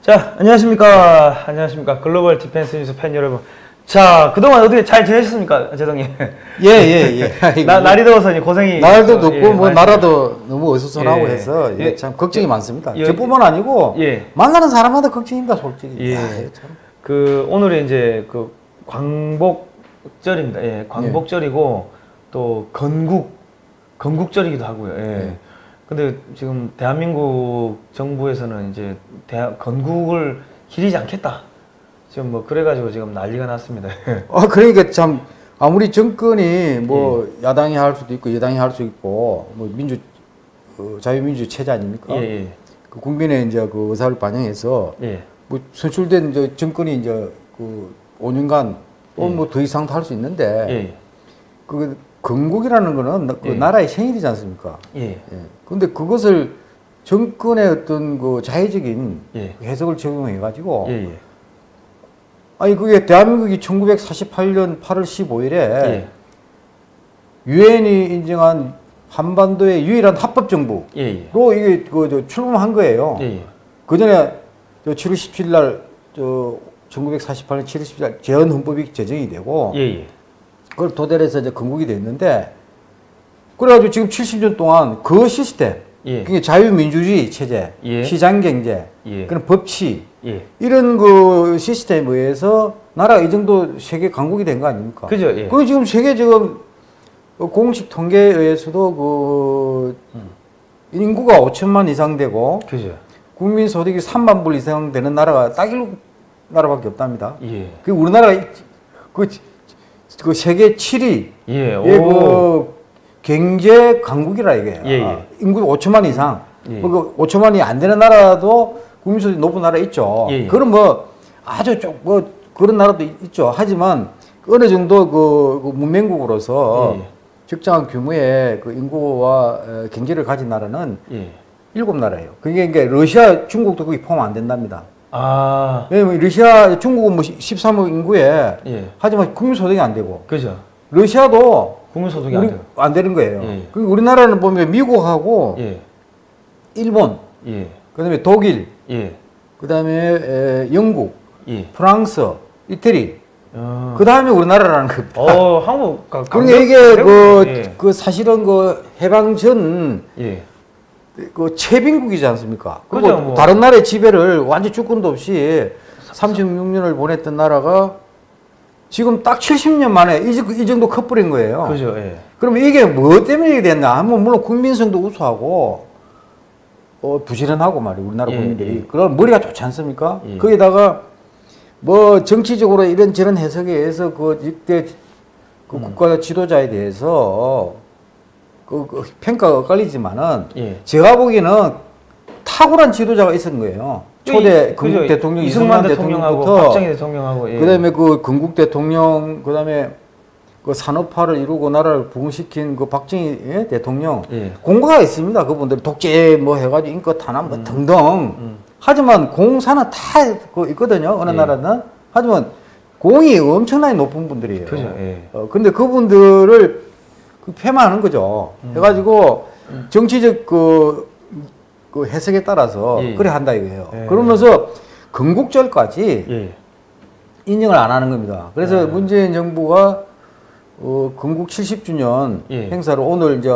자, 안녕하십니까. 안녕하십니까. 글로벌 디펜스 뉴스 팬 여러분. 자, 그동안 어떻게 잘 지내셨습니까, 제동님? 예. 날이 더워서 고생이. 날도 덥고, 예, 뭐, 나라도 너무 어수선하고 예. 해서, 예. 참, 걱정이 많습니다. 예. 저뿐만 아니고, 예. 만나는 사람마다 걱정입니다, 솔직히. 예. 야, 참. 오늘이 이제 광복절입니다. 예, 광복절이고, 또 건국절이기도 하고요. 예. 예. 근데 지금 대한민국 정부에서는 이제 건국을 기리지 않겠다. 지금 뭐 그래가지고 지금 난리가 났습니다. 그러니까 참, 아무리 정권이 뭐, 야당이 할 수도 있고, 여당이 할 수 있고, 뭐, 자유민주 체제 아닙니까? 예. 그 국민의 이제 그 의사를 반영해서, 예. 뭐, 선출된 이제 정권이 이제 그 5년간 또 뭐 더 이상도 할 수 있는데, 예. 그 건국이라는 거는 그 나라의 생일이지 않습니까? 예. 근데 그것을 정권의 어떤 그 자의적인 해석을 적용해가지고, 아니, 그게 대한민국이 1948년 8월 15일에 유엔이 인정한 한반도의 유일한 합법정부로 이게 출범한 거예요. 그 전에 7월 17일 날, 1948년 7월 17일 날 제헌헌법이 제정이 되고, 그걸 토대로 해서 이제 건국이 됐는데, 그래가지고 지금 70년 동안 그 시스템, 그게 자유민주주의 체제, 시장경제, 그런 법치, 이런 그 시스템에 의해서 나라가 이 정도 세계 강국이 된 거 아닙니까? 그죠, 그 지금 세계 지금 공식 통계에 의해서도 그 인구가 5천만 이상 되고, 그죠. 국민 소득이 3만 불 이상 되는 나라가 딱 7나라밖에 없답니다. 그 우리나라가 그 세계 7위 그 경제 강국이라 이게 인구 5천만 이상 그 5천만이 안 되는 나라도 국민소득이 높은 나라 있죠. 그런 뭐 아주 뭐 그런 나라도 있죠. 하지만 어느 정도 그 문명국으로서 적정한 규모의 그 인구와 경제를 가진 나라는 7나라예요. 그게 이제 러시아, 중국도 거기 포함 안 된답니다. 왜냐면 러시아, 중국은 뭐 13억 인구에 하지만 국민소득이 안 되고, 그죠. 러시아도 국민소득이 안 되는 거예요. 그리고 우리나라는 보면 미국하고 일본, 그다음에 독일, 그다음에 영국, 프랑스, 이태리, 그다음에 우리나라라는 겁니다. 한국. 그러니까 이게 사실은 그 해방 전 그 최빈국이지 않습니까? 그리고 그죠, 뭐. 다른 나라의 지배를 완전 주권도 없이 36년을 보냈던 나라가 지금 딱 70년 만에 이 정도 커버린 거예요. 그죠, 그러면 이게 뭐 때문에 이게 됐나 하면 물론 국민성도 우수하고 부지런하고 말이에요. 우리나라 국민들이. 그럼 머리가 좋지 않습니까? 거기다가 뭐 정치적으로 이런저런 해석에 의해서 이때 국가 지도자에 대해서 평가가 엇갈리지만은 제가 보기에는 탁월한 지도자가 있었던 거예요. 초대 건국 대통령 이승만 대통령부터 박정희 대통령하고 그다음에 그 건국 대통령 그다음에 그 산업화를 이루고 나라를 부흥시킨 그 박정희 대통령 공과가 있습니다. 그분들 독재 뭐 해가지고 인권 탄압 뭐 등등. 하지만 공사는 다 있거든요. 어느 나라는. 하지만 공이 엄청나게 높은 분들이에요. 그죠. 근데 그분들을 폐마하는 거죠. 해가지고 정치적 그 해석에 따라서 그래 한다 이거예요. 그러면서 건국절까지 인정을 안 하는 겁니다. 그래서 문재인 정부가 건국 70주년 행사를 오늘 이제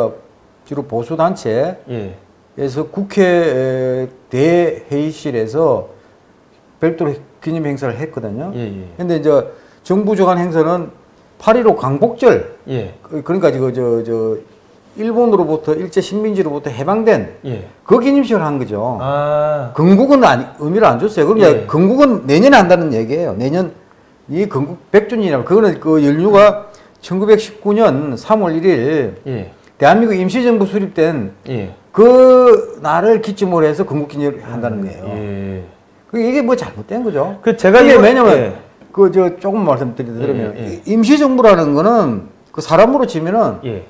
주로 보수 단체에서 국회 대회의실에서 별도로 기념 행사를 했거든요. 근데 이제 정부 주관 행사는 8.15 광복절, 그러니까 일본으로부터 일제 식민지로부터 해방된 그 기념식을 한 거죠. 건국은 의미를 안 줬어요. 그러니까 건국은 내년에 한다는 얘기예요. 내년 이 건국 100주년이라고. 그거는 그 연휴가 1919년 3월 1일 대한민국 임시정부 수립된 그 날을 기점으로 해서 건국 기념을 한다는 거예요. 이게 뭐 잘못된 거죠. 이게 왜냐면 조금 말씀드리면 임시정부라는 거는 그 사람으로 치면은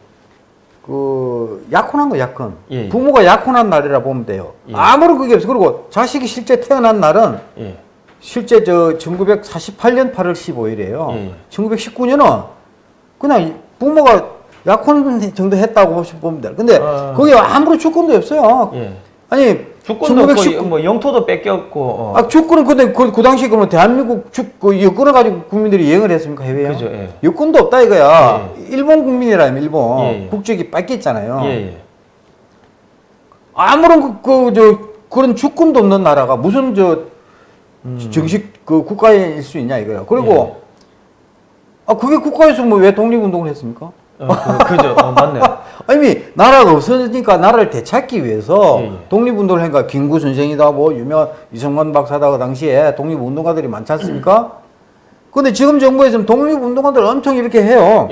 그 약혼한 거 약혼. 부모가 약혼한 날이라 보면 돼요. 아무런 그게 없어. 그리고 자식이 실제 태어난 날은 실제 1948년 8월 15일이에요. 1919년은 그냥 부모가 약혼 정도 했다고 보면 돼요. 근데 거기에 아무런 조건도 없어요. 아니 주권도 없고 뭐 영토도 뺏겼고. 주권은 근데 그 당시 그러면 대한민국 그 여권을 가지고 국민들이 여행을 했습니까 해외에? 그죠. 예. 여권도 없다 이거야. 일본 국민이라면 일본 예, 예. 국적이 뺏겼잖아요. 예, 예. 아무런 그런 주권도 없는 나라가 무슨 정식 그 국가일 수 있냐 이거야. 그리고 그게 국가에서 뭐 왜 독립운동을 했습니까? 그죠. 맞네요. 아니 나라가 없어지니까 나라를 되찾기 위해서 독립운동을 하니까 김구 선생이다 뭐 유명한 이성만 박사다 그 당시에 독립운동가들이 많지 않습니까? 근데 지금 정부에서는 독립운동가들 엄청 이렇게 해요.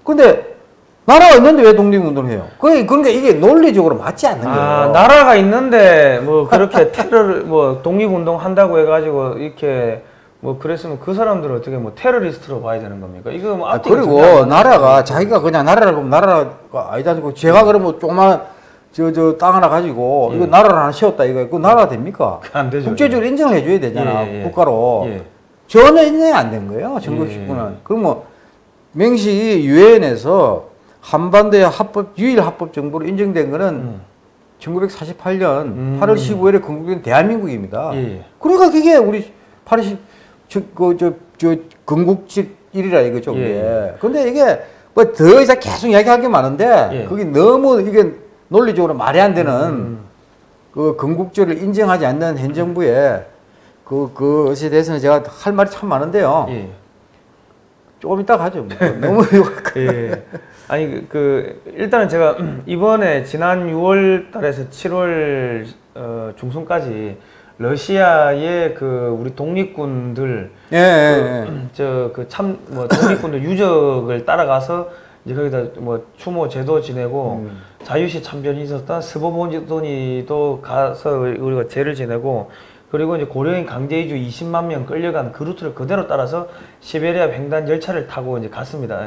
근데 나라가 있는데 왜 독립운동을 해요? 그러니까 이게 논리적으로 맞지 않는 거예요. 나라가 있는데 뭐 그렇게 테러를 뭐 독립운동 한다고 해가지고 이렇게 뭐 그랬으면 그 사람들은 어떻게 뭐 테러리스트로 봐야 되는 겁니까? 이거 뭐 그리고 나라가 자기가 그냥 나라라고 나라가 아니다. 제가 그러면 조그만 땅 하나 가지고 이거 나라를 하나 세웠다 이거 그 나라가 됩니까? 안 되죠. 국제적으로 인정을 해줘야 되잖아 국가로. 전혀 인정이 안 된 거예요 1919는. 그럼 뭐 명시 유엔에서 한반도의 유일 합법 정부로 인정된 거는 1948년 8월 15일에 건국된 대한민국입니다. 그러니까 그게 우리 건국직 일이라 이거죠. 근데 이게 뭐 더 이상 계속 이야기할 게 많은데 그게 너무 이게 논리적으로 말이 안 되는 그 건국절을 인정하지 않는 현 정부의 그것에 대해서는 제가 할 말이 참 많은데요. 조금 이따 가죠. 너무 아니 일단은 제가 이번에 지난 6월 달에서 7월 중순까지 러시아의 우리 독립군들 독립군들 유적을 따라가서 이제 거기다 뭐 추모 제도 지내고 자유시 참변이 있었던 스보보니도 가서 우리가 제를 지내고 그리고 이제 고려인 강제 이주 20만 명 끌려간 그 루트를 그대로 따라서 시베리아 횡단 열차를 타고 이제 갔습니다.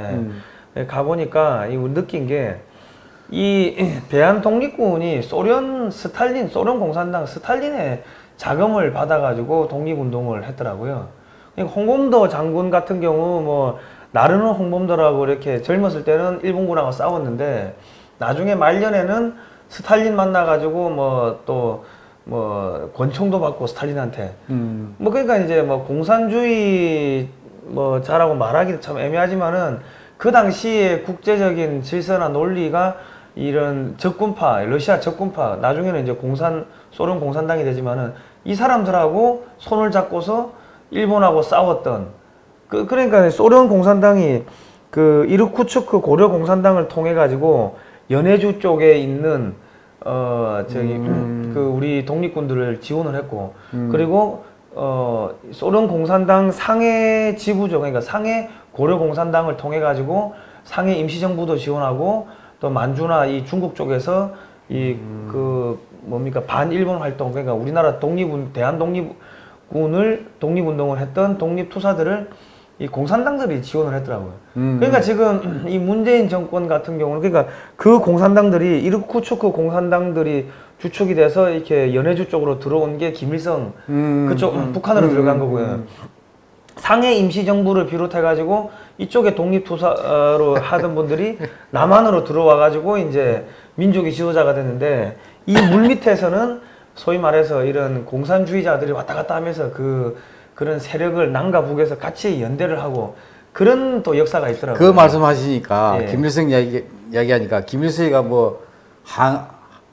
가보니까 느낀 게 이 대한 독립군이 소련 공산당 스탈린의 자금을 받아가지고 독립운동을 했더라고요. 홍범도 장군 같은 경우 뭐 나르는 홍범도라고 이렇게 젊었을 때는 일본군하고 싸웠는데 나중에 말년에는 스탈린 만나가지고 뭐 권총도 받고 스탈린한테 뭐 그러니까 이제 뭐 공산주의 뭐 자라고 말하기도 참 애매하지만은 그 당시에 국제적인 질서나 논리가 이런 적군파 러시아 적군파 나중에는 이제 소련 공산당이 되지만은 이 사람들하고 손을 잡고서 일본하고 싸웠던 그러니까 소련 공산당이 이르쿠츠크 고려 공산당을 통해 가지고 연해주 쪽에 있는 우리 독립군들을 지원을 했고 그리고 소련 공산당 상해 지부죠. 그러니까 상해 고려 공산당을 통해 가지고 상해 임시정부도 지원하고 또 만주나 이 중국 쪽에서 반일본 활동 그러니까 우리나라 대한 독립운동을 했던 독립투사들을 이 공산당들이 지원을 했더라고요. 그러니까 지금 이 문재인 정권 같은 경우는 그러니까 그 공산당들이 이르쿠츠크 공산당들이 주축이 돼서 이렇게 연해주 쪽으로 들어온 게 김일성 그쪽 북한으로 들어간 거고요. 상해 임시정부를 비롯해가지고 이쪽에 독립투사로 하던 분들이 남한으로 들어와가지고 이제 민족의 지도자가 됐는데 이 물밑에서는 소위 말해서 이런 공산주의자들이 왔다 갔다 하면서 그런 세력을 남과 북에서 같이 연대를 하고 그런 또 역사가 있더라고요. 그 말씀하시니까 김일성 이야기하니까 김일성이가 뭐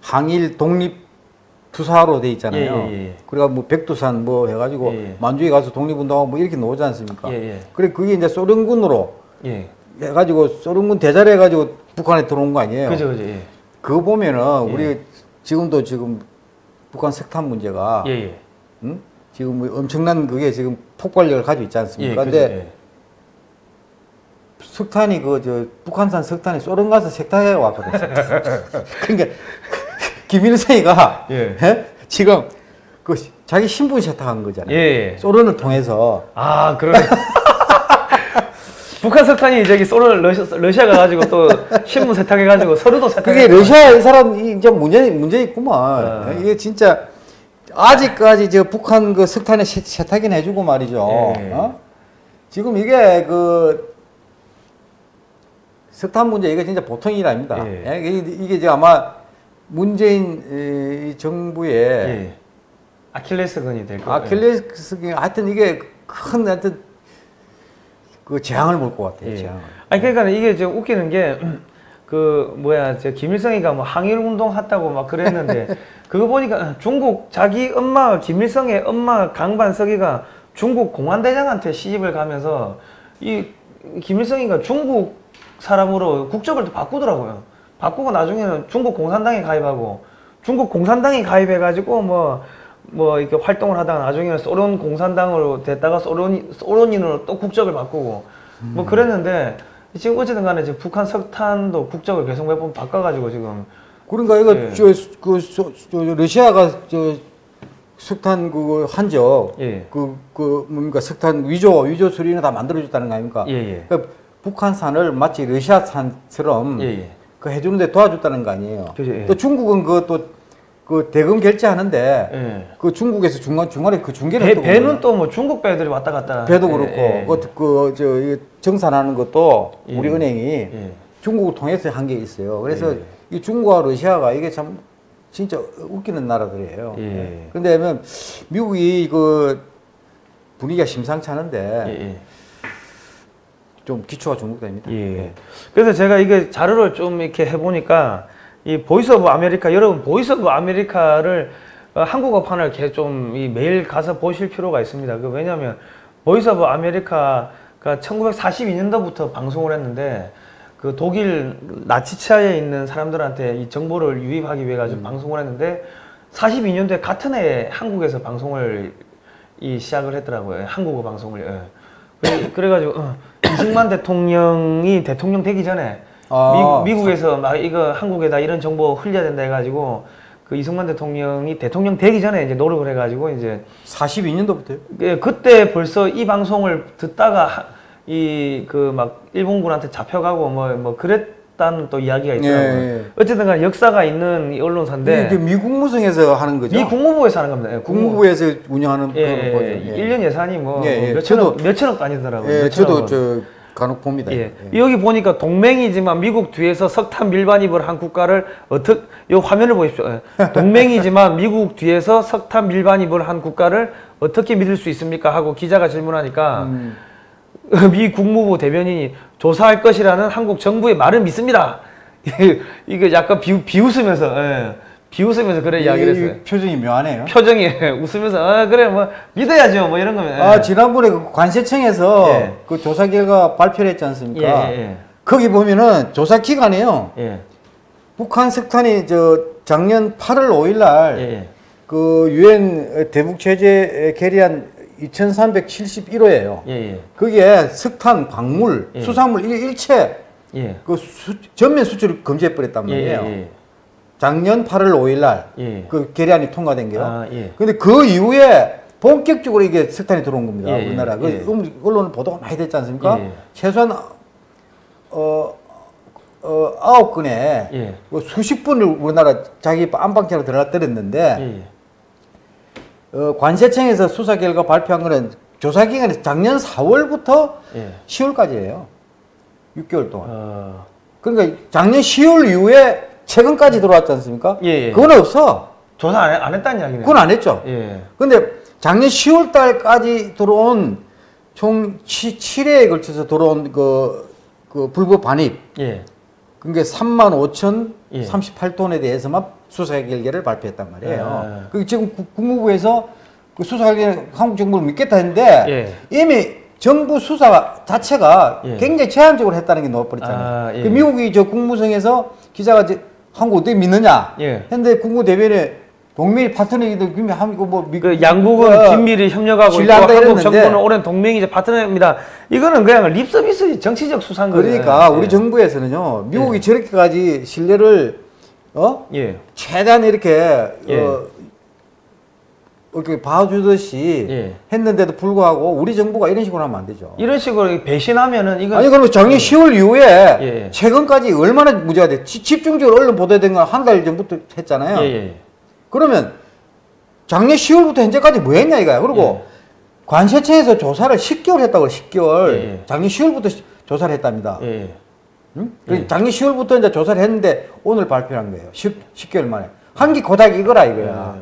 항일 독립 투사로 돼 있잖아요. 그래가 뭐 백두산 뭐 해가지고 만주에 가서 독립운동하고 뭐 이렇게 나오지 않습니까? 그래 그게 이제 소련군으로 해가지고 소련군 대자로 해가지고 북한에 들어온 거 아니에요? 그죠. 그거 보면은 우리 지금도 북한 석탄 문제가 지금 뭐 엄청난 그게 지금 폭발력을 가지고 있지 않습니까? 근데 석탄이 북한산 석탄이 소련 가서 세탁해 왔거든요. 그러니까 김일성이가 지금 자기 신분 세탁한 거잖아요. 소련을 통해서. 그러네. 북한 석탄이 러시아가 가지고 또 신분 세탁해가지고 서류도 세탁해. 그게 러시아 이 사람 이제 문제 있구만. 이게 진짜 아직까지 북한 석탄에 세탁이나 해주고 말이죠. 지금 이게 석탄 문제 이게 진짜 보통 일 아닙니다. 이게 아마 문재인 이 정부의 예. 아킬레스건이 될 거예요. 아킬레스건 하여튼 이게 큰 하여튼 그 재앙을 볼 것 같아요. 예. 재앙을. 아니 그러니까 이게 좀 웃기는 게 그 뭐야 저 김일성이가 뭐 항일 운동 했다고 막 그랬는데 그거 보니까 중국 자기 엄마 김일성의 엄마 강반석이가 중국 공안대장한테 시집을 가면서 이 김일성이가 중국 사람으로 국적을 또 바꾸더라고요. 바꾸고 나중에는 중국 공산당에 가입하고 중국 공산당에 가입해가지고 뭐 이렇게 활동을 하다가 나중에는 소련 공산당으로 됐다가 소련인으로 또 국적을 바꾸고 뭐 그랬는데 지금 어쨌든 간에 지금 북한 석탄도 국적을 계속 몇 번 바꿔가지고 지금 그러니까 이거 예. 러시아가 석탄 그 한적 예. 뭡니까 석탄 위조 수리는 다 만들어줬다는 거 아닙니까? 예. 그러니까 북한산을 마치 러시아산처럼 예. 그 해주는데 도와줬다는 거 아니에요. 그죠, 예. 또 중국은 그 대금 결제하는데 예. 그 중국에서 중간에 그 중계를 배는 또 뭐 중국 배들이 왔다 갔다 배도 예, 그렇고 예. 정산하는 것도 예. 우리 은행이 예. 중국을 통해서 한 게 있어요. 그래서 예. 이 중국과 러시아가 이게 참 진짜 웃기는 나라들이에요. 예. 그런데 미국이 그 분위기가 심상치 않은데 예. 좀 기초가 중국됩니다. 예. 그래서 제가 이게 자료를 좀 이렇게 해보니까 이 보이스 오브 아메리카 여러분 보이스 오브 아메리카를 한국어판을 좀 매일 가서 보실 필요가 있습니다. 왜냐하면 보이스 오브 아메리카가 1942년도부터 방송을 했는데 그 독일 나치차에 있는 사람들한테 이 정보를 유입하기 위해 가지고 방송을 했는데 42년도에 같은 해에 한국에서 방송을 시작을 했더라고요. 한국어 방송을. 그래가지고 이승만 대통령이 대통령 되기 전에 미국에서 막 이거 한국에다 이런 정보 흘려야 된다 해가지고 그 이승만 대통령이 대통령 되기 전에 이제 노력을 해가지고 이제 42년도부터요? 예, 그때 벌써 이 방송을 듣다가 그 막 일본군한테 잡혀가고 뭐 그랬다는 또 이야기가 있더라고요. 예. 어쨌든 간에 역사가 있는 이 언론사인데 이게 미 국무성에서 하는 거죠? 미 국무부에서 하는 겁니다. 예, 국무부에서 운영하는 예, 그런 거죠. 1년 예산이 뭐 예. 몇천억 아니더라고요. 예, 몇천억은. 저도 간혹 봅니다. 예. 여기 보니까 동맹이지만 미국 뒤에서 석탄 밀반입을 한 국가를 이 화면을 보십시오. 예. 동맹이지만 미국 뒤에서 석탄 밀반입을 한 국가를 어떻게 믿을 수 있습니까? 하고 기자가 질문하니까 미 국무부 대변인이 조사할 것이라는 한국 정부의 말을 믿습니다. 이게 약간 비웃으면서 비웃으면서 그래 이야기를 했어요. 표정이 묘하네요. 표정이 웃으면서 그래 뭐 믿어야죠 뭐 이런 거면. 지난번에 그 관세청에서 예. 그 조사 결과 발표를 했지 않습니까? 예. 거기 보면은 조사 기간에요. 예. 북한 석탄이 작년 8월 5일 날 그 유엔 대북 제재 결의안 2371호예요. 거기에 석탄, 광물, 수산물 일체 그 전면 수출을 금지해 버렸단 말이에요. 작년 8월 5일 날 그 결의안이 통과된 게요. 근데 그 이후에 본격적으로 이게 석탄이 들어온 겁니다. 우리나라. 언론 보도가 많이 됐지 않습니까? 최소한 9건에 수십 분을 우리나라 자기 안방처럼 들어갔더랬는데 관세청에서 수사 결과 발표한 거는 조사 기간이 작년 4월부터 10월까지예요. 6개월 동안. 그러니까 작년 10월 이후에 최근까지 들어왔지 않습니까? 그건 없어. 조사 안 했다는 이야기네요. 그건 안 했죠. 근데 작년 10월 달까지 들어온 총 7회에 걸쳐서 들어온 그 불법 반입. 그게 35,038톤에 대해서만 수사 결과를 발표했단 말이에요. 그 지금 국무부에서 그 수사 결과 한국 정부를 믿겠다 했는데 이미 정부 수사 자체가 굉장히 제한적으로 했다는 게 나와버렸잖아요. 그 미국이 국무성에서 기자가 한국 어떻게 믿느냐 했는데 국무 대변에 동맹 파트너이기도 한국 양국은 긴밀히 협력하고 있고 한국 이랬는데, 정부는 오랜 동맹이자 파트너입니다. 이거는 그냥 립서비스 정치적 수사인 거예요. 그러니까 우리 정부에서는요 미국이 저렇게까지 신뢰를 최대한 이렇게 이렇게 봐주듯이 했는데도 불구하고 우리 정부가 이런 식으로 하면 안 되죠. 이런 식으로 배신하면은 이건 아니 그러면 작년 10월 이후에 최근까지 얼마나 문제가 돼? 집중적으로 언론 보도된 건 한 달 전부터 했잖아요. 그러면 작년 10월부터 현재까지 뭐 했냐 이거야. 그리고 관세청에서 조사를 10개월 했다고 10개월. 작년 10월부터 조사를 했답니다. 응? 작년 10월부터 이제 조사를 했는데 오늘 발표한 거예요. 10개월 만에. 한기 고작 이거라 이거야.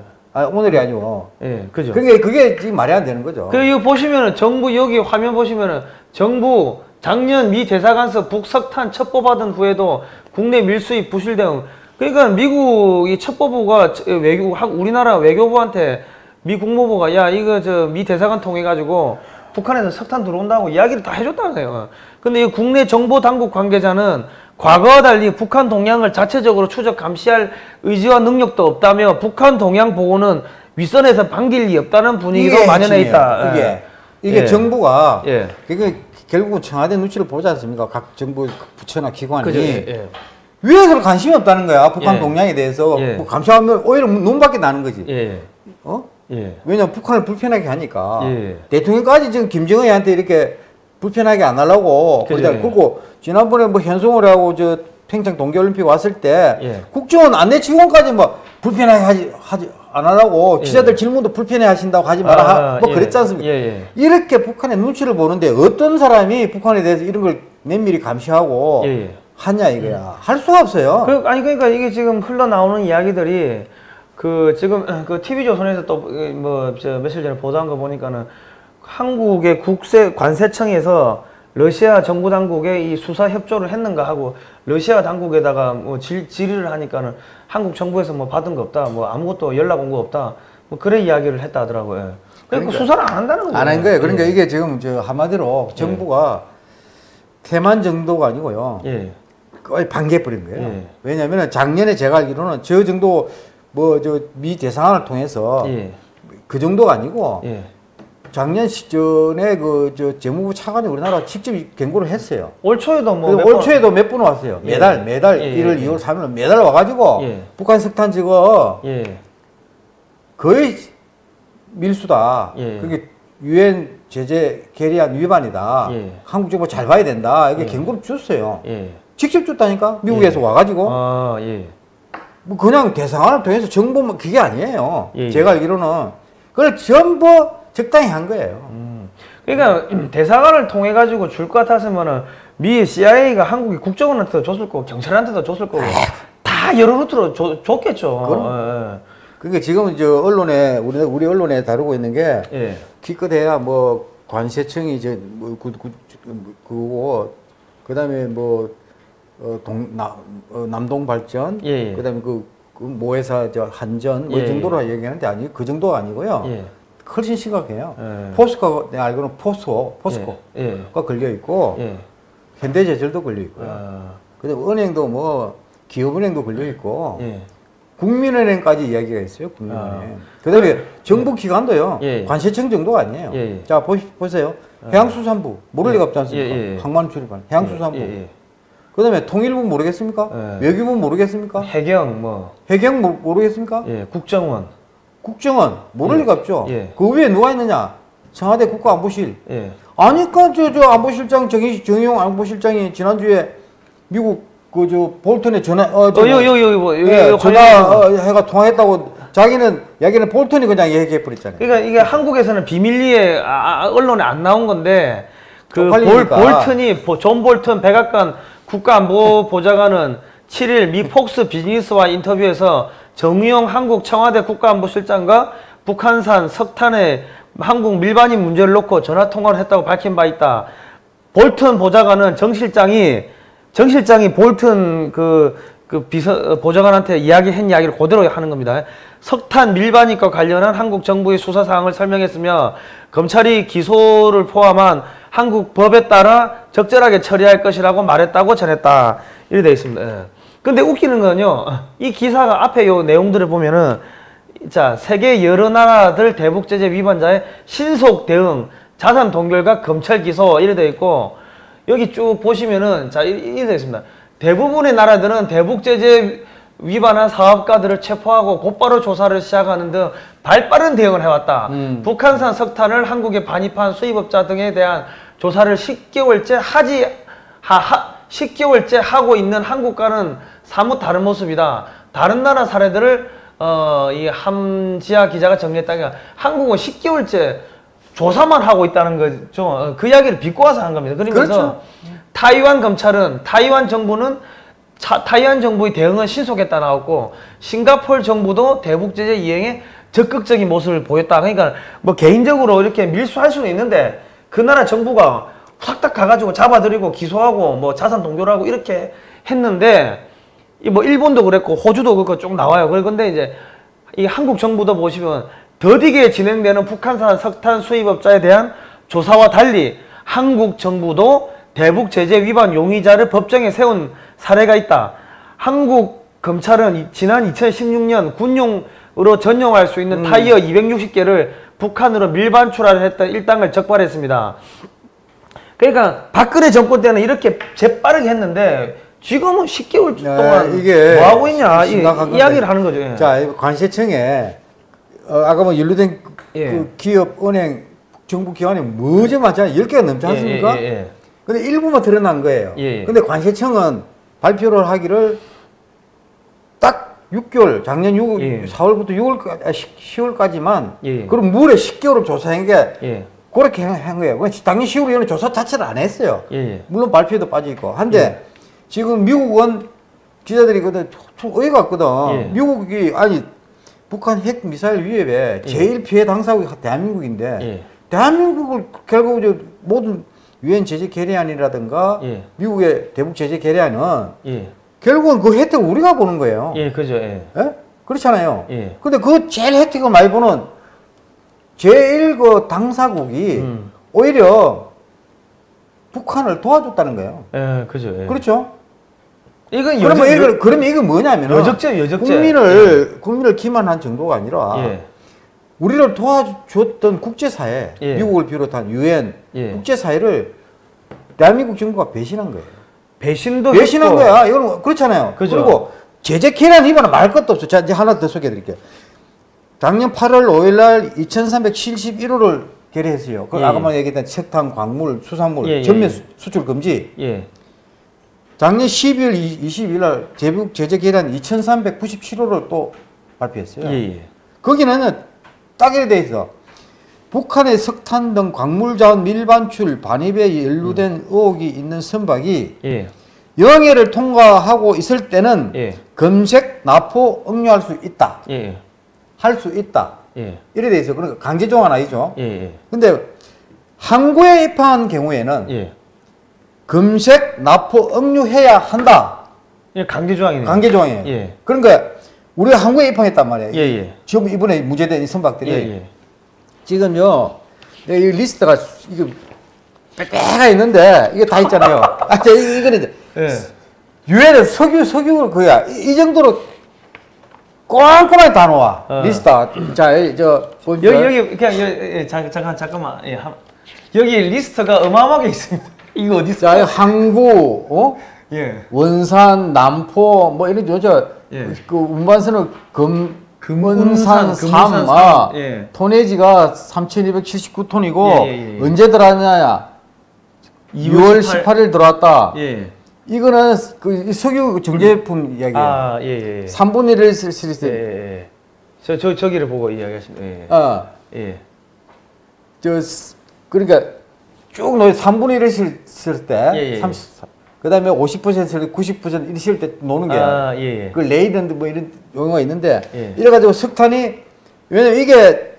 오늘이 아니고. 예, 그죠. 그러니까 그게 지금 말이 안 되는 거죠. 이거 보시면은 정부 여기 화면 보시면은 정부 작년 미 대사관서 북석탄 첩보 받은 후에도 국내 밀수입 부실 등 그러니까 미국이 첩보부가 우리나라 외교부한테 미 국무부가 야 이거 미 대사관 통해 가지고 북한에서 석탄 들어온다고 이야기를 다 해줬다고요. 근데 이 국내 정보 당국 관계자는 과거와 달리 북한 동향을 자체적으로 추적 감시할 의지와 능력도 없다며 북한 동향 보고는 윗선에서 반길 리 없다는 분위기로 만연해 있다. 이게 정부가 그게 결국은 청와대 눈치를 보지 않습니까? 각 정부 부처나 기관이 왜 그런 관심이 없다는 거야? 북한 동향에 대해서 뭐 감시하면 오히려 눈밖에 나는 거지. 왜냐면 북한을 불편하게 하니까 대통령까지 지금 김정은한테 이렇게 불편하게 안 하려고 그리고 지난번에 뭐 현송월하고 저 평창 동계올림픽 왔을 때 국정원 안내 직원까지 뭐 불편하게 안 하려고 기자들 질문도 불편해 하신다고 하지 마라 뭐 그랬지 않습니까? 이렇게 북한의 눈치를 보는데 어떤 사람이 북한에 대해서 이런 걸 면밀히 감시하고 하냐 이거야. 할 수가 없어요. 그러니까 이게 지금 흘러나오는 이야기들이 지금 TV조선에서 또 뭐 며칠 전에 보도한 거 보니까는 한국의 관세청에서 러시아 정부 당국에 이 수사 협조를 했는가 하고 러시아 당국에다가 뭐 질의를 하니까는 한국 정부에서 뭐 받은 거 없다, 뭐 아무것도 연락 온 거 없다, 뭐 그런 이야기를 했다 하더라고요. 그러니까 수사를 안 한다는 거예요. 안 한 거예요. 그러니까 이게 지금 한마디로 정부가 태만 정도가 아니고요. 거의 반개버린 거예요. 왜냐하면 작년에 제가 알기로는 저 정도 뭐 미 대사관을 통해서 그 정도가 아니고 작년 전에 재무부 차관이 우리나라 직접 경고를 했어요. 올 초에도 올 초에도 몇 분 왔어요. 매달 1월, 2월, 3월 매달 와가지고 북한 석탄 지금 거의 밀수다. 그게 유엔 제재 결의안 위반이다. 한국 정부 잘 봐야 된다. 이게 경고를 줬어요. 직접 줬다니까 미국에서 와가지고. 뭐 그냥 대사관을 통해서 정보만 그게 아니에요. 제가 알기로는 그걸 전부 적당히 한 거예요. 그러니까 대사관을 통해 가지고 줄 것 같았으면은 미 CIA가 한국이 국정원한테도 줬을 거고 경찰한테도 줬을 거고 다 여러 루트로 줬겠죠. 그러니까 지금 언론에 우리 언론에 다루고 있는 게 기껏해야 뭐 관세청이 그거고 그다음에 뭐 남동발전 그다음에 그 모회사 한전 뭐 정도로 얘기하는데 아니 그 정도가 아니고요. 훨씬 심각해요. 포스코 내가 알기로는 포스코가 걸려 있고 현대제철도 걸려 있고요. 그다음 은행도 뭐 기업은행도 걸려 있고 국민은행까지 이야기가 있어요. 국민은행. 그다음에 정부 기관도요. 관세청 정도가 아니에요. 자 보세요. 해양수산부 모를 리가 없지 않습니까? 항만 출입한 해양수산부. 그다음에 통일부 모르겠습니까? 외교부 모르겠습니까? 해경 모르겠습니까? 국정원 모를 리가 없죠. 그 위에 누가 있느냐? 청와대 국가안보실. 아니까 저 안보실장 정의용 안보실장이 지난주에 미국 볼턴에 전화해가 통화했다고 자기는 볼턴이 그냥 얘기해 버렸잖아요. 그러니까 이게 한국에서는 비밀리에 언론에 안 나온 건데 볼턴이 존 볼턴 백악관 국가안보보좌관은 7일 미 폭스 비즈니스와 인터뷰에서 정의용 한국 청와대 국가안보실장과 북한산 석탄의 한국 밀반입 문제를 놓고 전화통화를 했다고 밝힌 바 있다. 볼턴 보좌관은 정 실장이 볼턴 보좌관한테 이야기한 이야기를 그대로 하는 겁니다. 석탄 밀반입과 관련한 한국 정부의 수사 사항을 설명했으며 검찰이 기소를 포함한 한국 법에 따라 적절하게 처리할 것이라고 말했다고 전했다. 이렇게 되어 있습니다. 근데 웃기는 건요, 이 기사가 앞에 요 내용들을 보면은, 자, 세계 여러 나라들 대북 제재 위반자의 신속 대응, 자산 동결과 검찰 기소, 이래 되어 있고, 여기 쭉 보시면은, 자, 이래 되어 있습니다. 대부분의 나라들은 대북 제재 위반한 사업가들을 체포하고 곧바로 조사를 시작하는 등 발빠른 대응을 해왔다. 북한산 석탄을 한국에 반입한 수입업자 등에 대한 조사를 10개월째 10개월째 하고 있는 한국과는 사뭇 다른 모습이다. 다른 나라 사례들을 이 함지아 기자가 정리했다가 한국은 10개월째 조사만 하고 있다는 거죠. 그 이야기를 비꼬아서 한 겁니다. 그러면서 그렇죠. 타이완 검찰은 타이완 정부는 타이완 정부의 대응은 신속했다 나왔고 싱가포르 정부도 대북 제재 이행에 적극적인 모습을 보였다. 그러니까 뭐 개인적으로 이렇게 밀수할 수는 있는데 그 나라 정부가 후닥닥 가가지고 잡아들이고 기소하고 뭐 자산 동결하고 이렇게 했는데 뭐 일본도 그랬고 호주도 그거 쭉 나와요. 그런데 이제 이 한국 정부도 보시면 더디게 진행되는 북한산 석탄 수입업자에 대한 조사와 달리 한국 정부도 대북 제재 위반 용의자를 법정에 세운 사례가 있다. 한국 검찰은 지난 2016년 군용으로 전용할 수 있는 타이어 260개를 북한으로 밀반출하려 했던 일당을 적발했습니다. 그러니까 박근혜 정권 때는 이렇게 재빠르게 했는데 지금은 10개월 동안 이게 뭐 하고 있냐 이야기를 하는 거죠. 예. 자, 관세청에 아까 뭐 연루된 그 기업, 은행, 정부 기관이 무지 많잖아요. 10개가 넘지 않습니까? 근데 일부만 드러난 거예요. 근데 관세청은 발표를 하기를 딱 6개월, 작년 4월부터 10월까지만 그럼 무려 10개월을 조사한 게 그렇게 한 거예요. 당연히 10월 이후는 조사 자체를 안 했어요. 물론 발표도 빠져있고. 한데 지금 미국은 기자들이 좀 어이가 없거든. 미국이 아니 북한 핵 미사일 위협에 제일 피해 당사국이 대한민국인데 대한민국을 결국 모든 유엔 제재 결의안이라든가 미국의 대북 제재 결의안은 결국은 그 혜택을 우리가 보는 거예요. 그죠. 그렇잖아요. 근데 그 제일 혜택을 많이 보는 제일 그 당사국이 오히려 북한을 도와줬다는 거예요. 그죠. 그렇죠. 그러면 이거 뭐냐면 여적죄. 국민을 기만한 정도가 아니라 우리를 도와줬던 국제사회, 미국을 비롯한 유엔 국제사회를 대한민국 정부가 배신한 거예요. 배신한 거야. 이건 그렇잖아요. 그죠. 그리고 제재 결의안 위반은 말 것도 없어. 자, 이제 하나 더 소개해 드릴게요. 작년 8월 5일 날 2371호를 결의했어요. 그 아까 얘기했던 석탄, 광물, 수산물 전면 수출 금지. 작년 12월 22일 날 대북 제재 결의안 2397호를 또 발표했어요. 거기는 딱 이렇게 돼 있어. 북한의 석탄 등 광물 자원 밀반출 반입에 연루된 의혹이 있는 선박이 영해를 통과하고 있을 때는 검색, 납포, 억류할 수 있다. 할 수 있다. 이래 돼 있어. 그러니까 강제 조항은 아니죠. 근데 항구에 입항한 경우에는 검색, 납포, 억류해야 한다. 강제 조항이네요. 강제 조항이에요. 그러니까 우리가 항구에 입항했단 말이에요. 지금 이번에 문제된 이 선박들이 지금요, 이 리스트가 이거 빽빽가 있는데 이게 다 있잖아요. 이거는 유엔은 석유 그야 이 정도로 꼼꼼하게 다 놓아 리스트가. 자, 여기 그냥 잠깐만. 여기 리스트가 어마어마하게 있습니다. 이거 어디 있어요? 자, 항구, 원산, 남포 뭐 이런 그 운반선은 금은산 3, 톤내지가 3,279톤이고 언제 들어왔냐? 2월 18일 들어왔다. 이거는 그 석유 정제품 이야기예요. 3분의 1을 쓸 때. 저기를 보고 이야기하십니다. 그러니까 쭉 3분의 1을 쓸 때, 34. 그 다음에 50%, 90% 이렇게 쓸 때 노는 게, 그 레이런드 뭐 이런 용어가 있는데, 이래가지고 석탄이, 왜냐면 이게,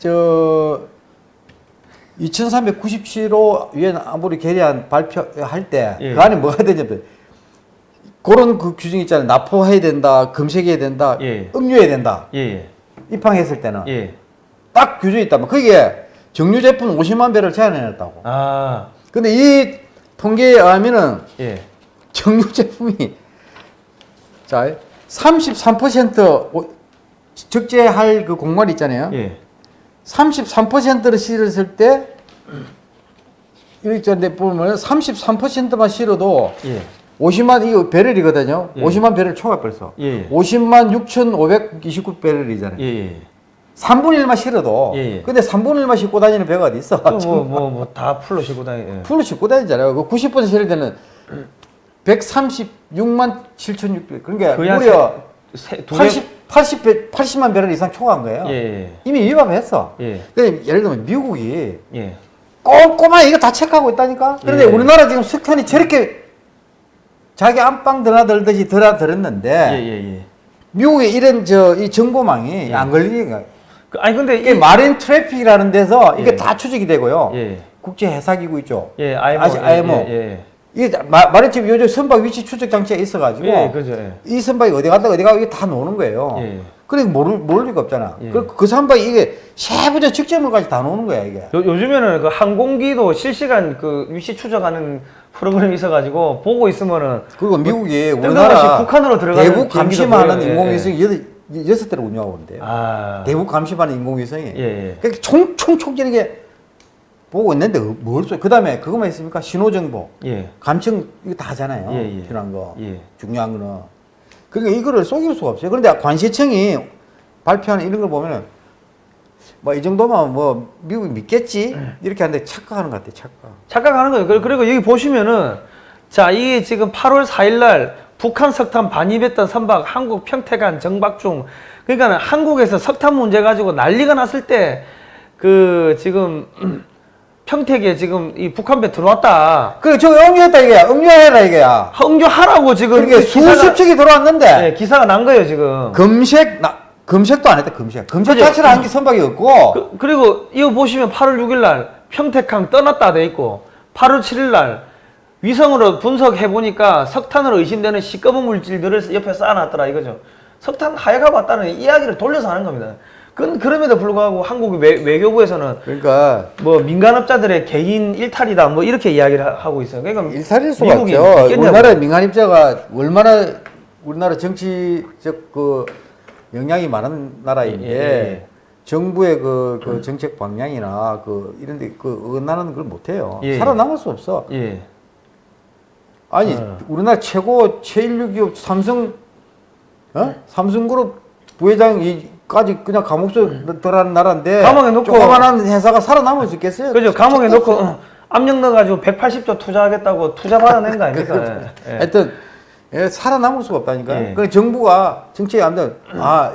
2397호 유엔 안보리 결의안 발표할 때, 그 안에 뭐가 되냐면, 그런 그 규정이 있잖아요. 납포해야 된다, 검색해야 된다, 억류해야 된다. 입항했을 때는. 딱 규정이 있다면, 그게 정유 제품 50만 배를 제한해놨다고. 근데 이 통계에 의하면은, 정유 제품이, 자, 33% 적재할 그 공간 있잖아요. 33%를 실었을 때, 이렇게 보면 33%만 실어도 50만, 이거 배럴이거든요. 50만 배럴 초과 벌써. 50만 6,529배럴이잖아요. 3분의 1만 실어도. 근데 3분의 1만 싣고 다니는 배가 어디 있어? 다 풀로 싣고 다니잖아요. 풀로 싣고 다니잖아요. 그 90% 실을 때는 136만 7,600. 그러니까 무려 80만 배럴 이상 초과한 거예요. 이미 위반했어. 근데 예를 들면 미국이 꼼꼼하게 이거 다 체크하고 있다니까? 그런데 우리나라 지금 석탄이 저렇게 자기 안방 드나들듯이 드나들었는데 예. 미국의 이런 이 정보망이 안 걸리니까. 아니 근데 이게 마린 트래픽이라는 데서 이게 다 추적이 되고요. 국제 해사기구 있죠. IMO. 이게 마린 트래픽 요즘 선박 위치 추적 장치가 있어가지고 이 선박이 어디 갔다가 어디 가고 이게 다 노는 거예요. 그러니까 모를 리가 없잖아. 그 선박이 이게 세부적 측정물까지 다 노는 거야 이게. 요즘에는 그 항공기도 실시간 그 위치 추적하는 프로그램이 있어가지고 보고 있으면은. 그리고 미국이 우리나라 북한으로 들어가는 대북 감시하는 인공위성이 6대를 운영하고 있는데요. 대북 감시하는 인공위성이. 그러니까 총총총적이게 보고 있는데 뭘 써? 그 다음에 그것만 있습니까? 신호정보, 감청 이거 다 하잖아요. 필요한 거, 중요한 거는. 그러니까 이거를 속일 수가 없어요. 그런데 관세청이 발표하는 이런 걸 보면은 뭐 이 정도면 뭐 미국이 믿겠지 이렇게 하는데 착각하는 것 같아요. 착각하는 거예요. 그리고 여기 보시면은 자 이게 지금 8월 4일날 북한 석탄 반입했던 선박 한국 평택안 정박 중. 그러니까 한국에서 석탄 문제 가지고 난리가 났을 때 그 지금 평택에 지금 이 북한배 들어왔다. 저 응유했다 이게야. 응유해라 이게야. 응유하라고 지금. 그러니까 수십 척이 들어왔는데. 기사가 난 거예요 지금. 검색도 안 했다. 검색 자체를 한 게 선박이 없고. 그리고 이거 보시면 8월 6일날 평택항 떠났다 돼 있고 8월 7일날 위성으로 분석해 보니까 석탄으로 의심되는 시꺼먼 물질들을 옆에 쌓아놨더라 이거죠. 석탄 하여가 봤다는 이야기를 돌려서 하는 겁니다. 그럼에도 불구하고 한국 외교부에서는 그러니까 뭐 민간업자들의 개인 일탈이다 뭐 이렇게 이야기를 하고 있어요. 그러니까 일탈일 수가 없죠. 우리나라 민간업자가 얼마나 우리나라 정치적 그 영향이 많은 나라인데 정부의 그 정책 방향이나 이런데 어긋나는 걸 못해요. 살아남을 수 없어. 아니 우리나라 최고 제1류 기업 삼성그룹 부회장까지 그냥 감옥에 들어간 나라인데 감옥에 놓고 조그만한 회사가 살아남을 수 있겠어요? 그죠. 감옥에 놓고 압력 넣어가지고 180조 투자하겠다고 투자 받아낸 거 아닙니까? 하여튼 살아남을 수가 없다니까요. 그래서 정부가 정책이 안 되면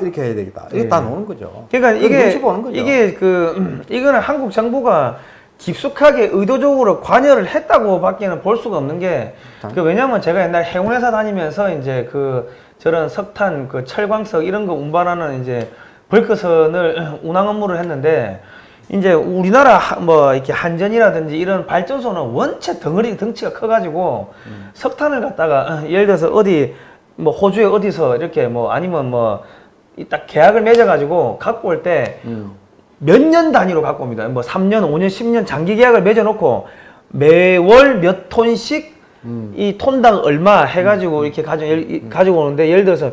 이렇게 해야 되겠다. 이게 다 노는 거죠. 그러니까 이거는 한국 정부가 깊숙하게 의도적으로 관여를 했다고 밖에는 볼 수가 없는 게 왜냐면 제가 옛날에 해운회사 다니면서 이제 저런 석탄, 철광석 이런 거 운반하는 이제 벌크선을 운항 업무를 했는데 이제 우리나라 뭐 이렇게 한전이라든지 이런 발전소는 원체 덩치가 커가지고 석탄을 갖다가 예를 들어서 어디 뭐 호주에 어디서 이렇게 뭐 아니면 뭐 딱 계약을 맺어가지고 갖고 올 때 몇 년 단위로 갖고 옵니다. 뭐 3년, 5년, 10년 장기 계약을 맺어놓고 매월 몇 톤씩 이 톤당 얼마 해가지고 이렇게 가지고 오는데 예를 들어서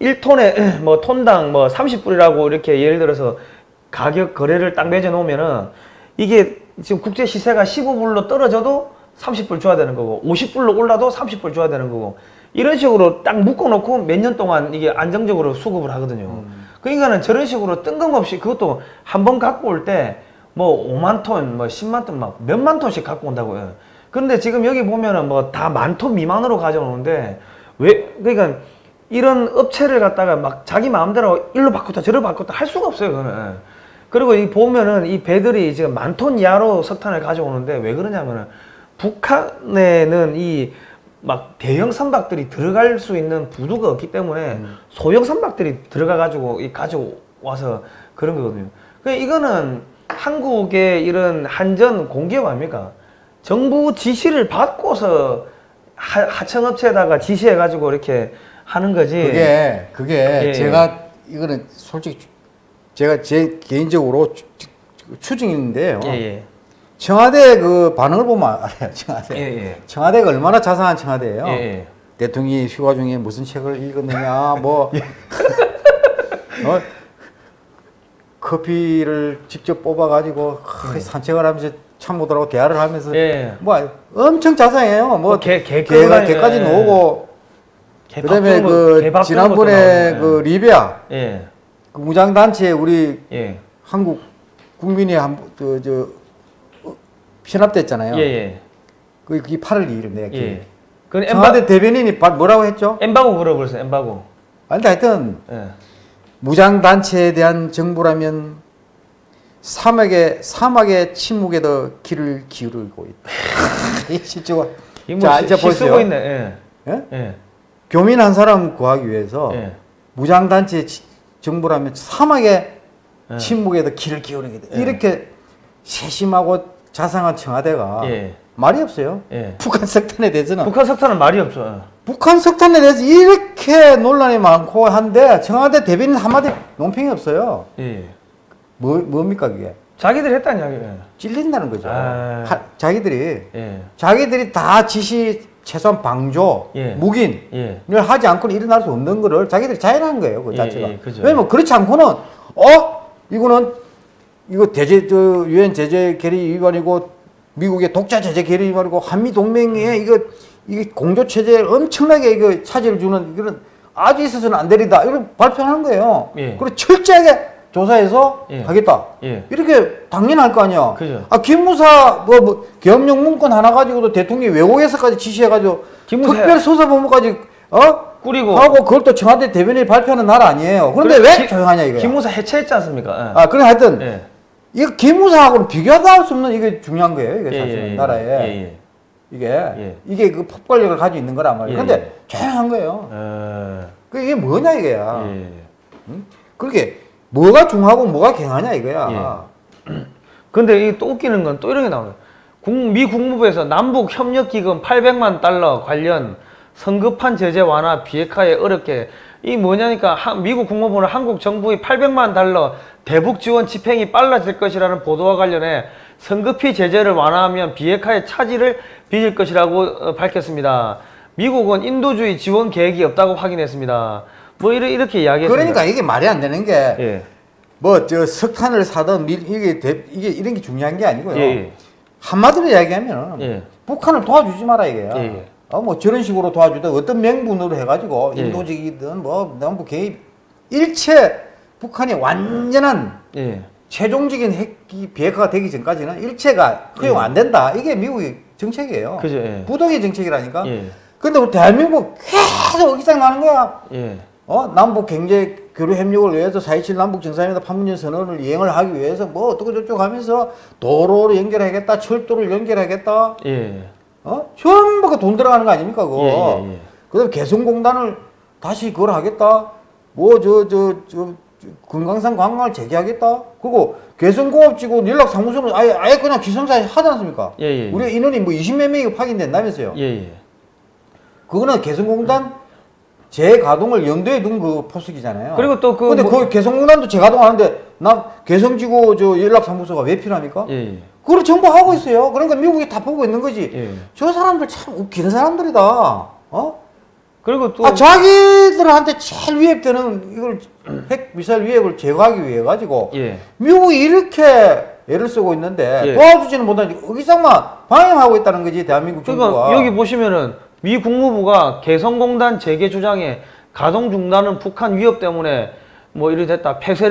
1톤에 뭐 톤당 뭐 30불이라고 이렇게 예를 들어서 가격 거래를 딱 맺어 놓으면은 이게 지금 국제 시세가 15불로 떨어져도 30불 줘야 되는 거고 50불로 올라도 30불 줘야 되는 거고 이런 식으로 딱 묶어 놓고 몇 년 동안 이게 안정적으로 수급을 하거든요. 그러니까는 저런 식으로 뜬금없이 그것도 한 번 갖고 올 때 뭐 5만 톤, 뭐 10만 톤 막 몇만 톤씩 갖고 온다고요. 그런데 지금 여기 보면은 뭐 다 10,000톤 미만으로 가져오는데 그러니까 이런 업체를 갖다가 막 자기 마음대로 일로 바꿨다 저로 바꿨다 할 수가 없어요, 그거는. 그리고 이 보면은 이 배들이 지금 10,000톤 이하로 석탄을 가져오는데 왜 그러냐면은 북한에는 이 막 대형 선박들이 들어갈 수 있는 부두가 없기 때문에 소형 선박들이 들어가가지고 가져와서 그런 거거든요. 그러니까 이거는 한국의 이런 한전 공기업 아닙니까? 정부 지시를 받고서 하청업체에다가 지시해가지고 이렇게 하는 거지. 그게 제가 이거는 솔직히 제가 제 개인적으로 추정인데요. 청와대 그 반응을 보면 알아요. 청와대가 얼마나 자상한 청와대예요. 대통령이 휴가 중에 무슨 책을 읽었느냐, 뭐 커피를 직접 뽑아가지고 산책을 하면서 참모들하고 대화를 하면서 뭐 엄청 자상해요. 뭐 개까지 놓고 그다음에 지난번에 리비아 그 무장단체 우리 한국 국민이 편압됐잖아요. 그게 8월 2일 내가 청와대 대변인이 뭐라고 했죠? 엠바고 그러버렸어요. 엠바고. 아니 하여튼 무장단체에 대한 정부라면 사막의 침묵에도 귀를 기울이고 있다. 이 실제가 자 이제 보세요. 있네. 예? 예. 교민 한 사람 구하기 위해서 예. 무장단체 정부라면 사막에 예. 침묵에도 길을 기울이게 돼. 예. 이렇게 세심하고 자상한 청와대가 예. 말이 없어요. 예. 북한 석탄에 대해서는. 북한 석탄은 말이 없죠. 북한 석탄에 대해서 이렇게 논란이 많고 한데 청와대 대변인 한마디 논평이 없어요. 예. 뭡니까 그게? 자기들이 했다는 이야기예요. 찔린다는 거죠. 아. 자기들이 예. 자기들이 다 지시 최소한 방조, 예. 묵인을 예. 하지 않고는 일어날 수 없는 거를 자기들이 자연한 거예요. 그 예, 자체가. 예, 그죠. 왜냐면 그렇지 않고는 이거 유엔 제재 결의 위반이고 미국의 독자 제재 결의 위반이고 한미 동맹에 이게 공조 체제에 엄청나게 이거 차질을 주는 이런 아주 있어서는 안 되리다 이걸 발표하는 거예요. 예. 그리고 철저하게 조사해서 예. 하겠다. 예. 이렇게 당연할 거 아니야. 그죠. 김무사 계엄령 문건 하나 가지고도 대통령이 외국에서까지 지시해가지고 특별수사본부까지 꾸리고 하고 그걸 또 청와대 대변인이 발표하는 나라 아니에요. 그런데 왜 조용하냐 이거야. 김무사 해체했지 않습니까? 그래 하여튼 예. 이거 김무사하고는 비교도 할 수 없는 이게 중요한 거예요. 이게 예, 사실 예, 나라에 예, 예. 이게 그 폭발력을 가지고 있는 거란 말이에요. 예, 근데 예. 조용한 거예요. 예. 이게 뭐냐 이거야. 예. 응? 그렇게 뭐가 중하고 뭐가 강하냐 이거야. 근데 이게 또 웃기는 건 또 이런 게 나와요. 미 국무부에서 남북 협력 기금 800만 달러 관련 성급한 제재 완화 비핵화에 어렵게 이 뭐냐니까 미국 국무부는 한국 정부의 800만 달러 대북 지원 집행이 빨라질 것이라는 보도와 관련해 성급히 제재를 완화하면 비핵화의 차질을 빚을 것이라고 밝혔습니다. 미국은 인도주의 지원 계획이 없다고 확인했습니다. 뭐 이렇게 이야기했습니다. 그러니까 이게 말이 안 되는 게 예. 석탄을 사든 이게 이런 게 중요한 게 아니고요. 예. 한마디로 이야기하면 예. 북한을 도와주지 마라 이거야. 예. 뭐 저런 식으로 도와주든 어떤 명분으로 해가지고 예. 인도적이든 뭐 남북 개입 일체 북한이 완전한 최종적인 핵 비핵화가 되기 전까지는 일체가 허용 안 된다. 이게 미국의 정책이에요. 그죠. 예. 부동의 정책이라니까. 예. 근데 우리 대한민국 계속 의기상 나는 거야. 예. 남북 경제 교류 협력을 위해서 4.27 남북 정상회담 판문점 선언을 이행을 하기 위해서 뭐 어떻게 저쩌고 하면서 도로를 연결하겠다, 철도를 연결하겠다. 예. 전부 그 돈 들어가는 거 아닙니까, 그거. 예. 그다음에 개성공단을 다시 그걸 하겠다. 금강산 관광을 재개하겠다. 그리고 개성공업지구 연락사무소는 아예 그냥 기성사 하지 않습니까? 예. 우리 인원이 뭐 20몇 명이 확인된다면서요. 예. 그거는 개성공단 재가동을 염두에 둔 그 포스기잖아요. 그리고 또 근데 그 개성공단도 재가동하는데 개성지구 연락사무소가 왜 필요합니까? 예. 그걸 정부 하고 있어요. 그러니까 미국이 다 보고 있는 거지. 예. 저 사람들 참 웃기는 사람들이다. 그리고 또 자기들한테 제일 위협되는 이걸 핵 미사일 위협을 제거하기 위해 가지고 미국이 이렇게 애를 쓰고 있는데 도와주지는 못하니 의기상만 방해하고 있다는 거지 대한민국 정부가. 그러니까 여기 보시면은 미 국무부가 개성공단 재개 주장에 가동 중단은 북한 위협 때문에 뭐 이래 됐다 폐쇄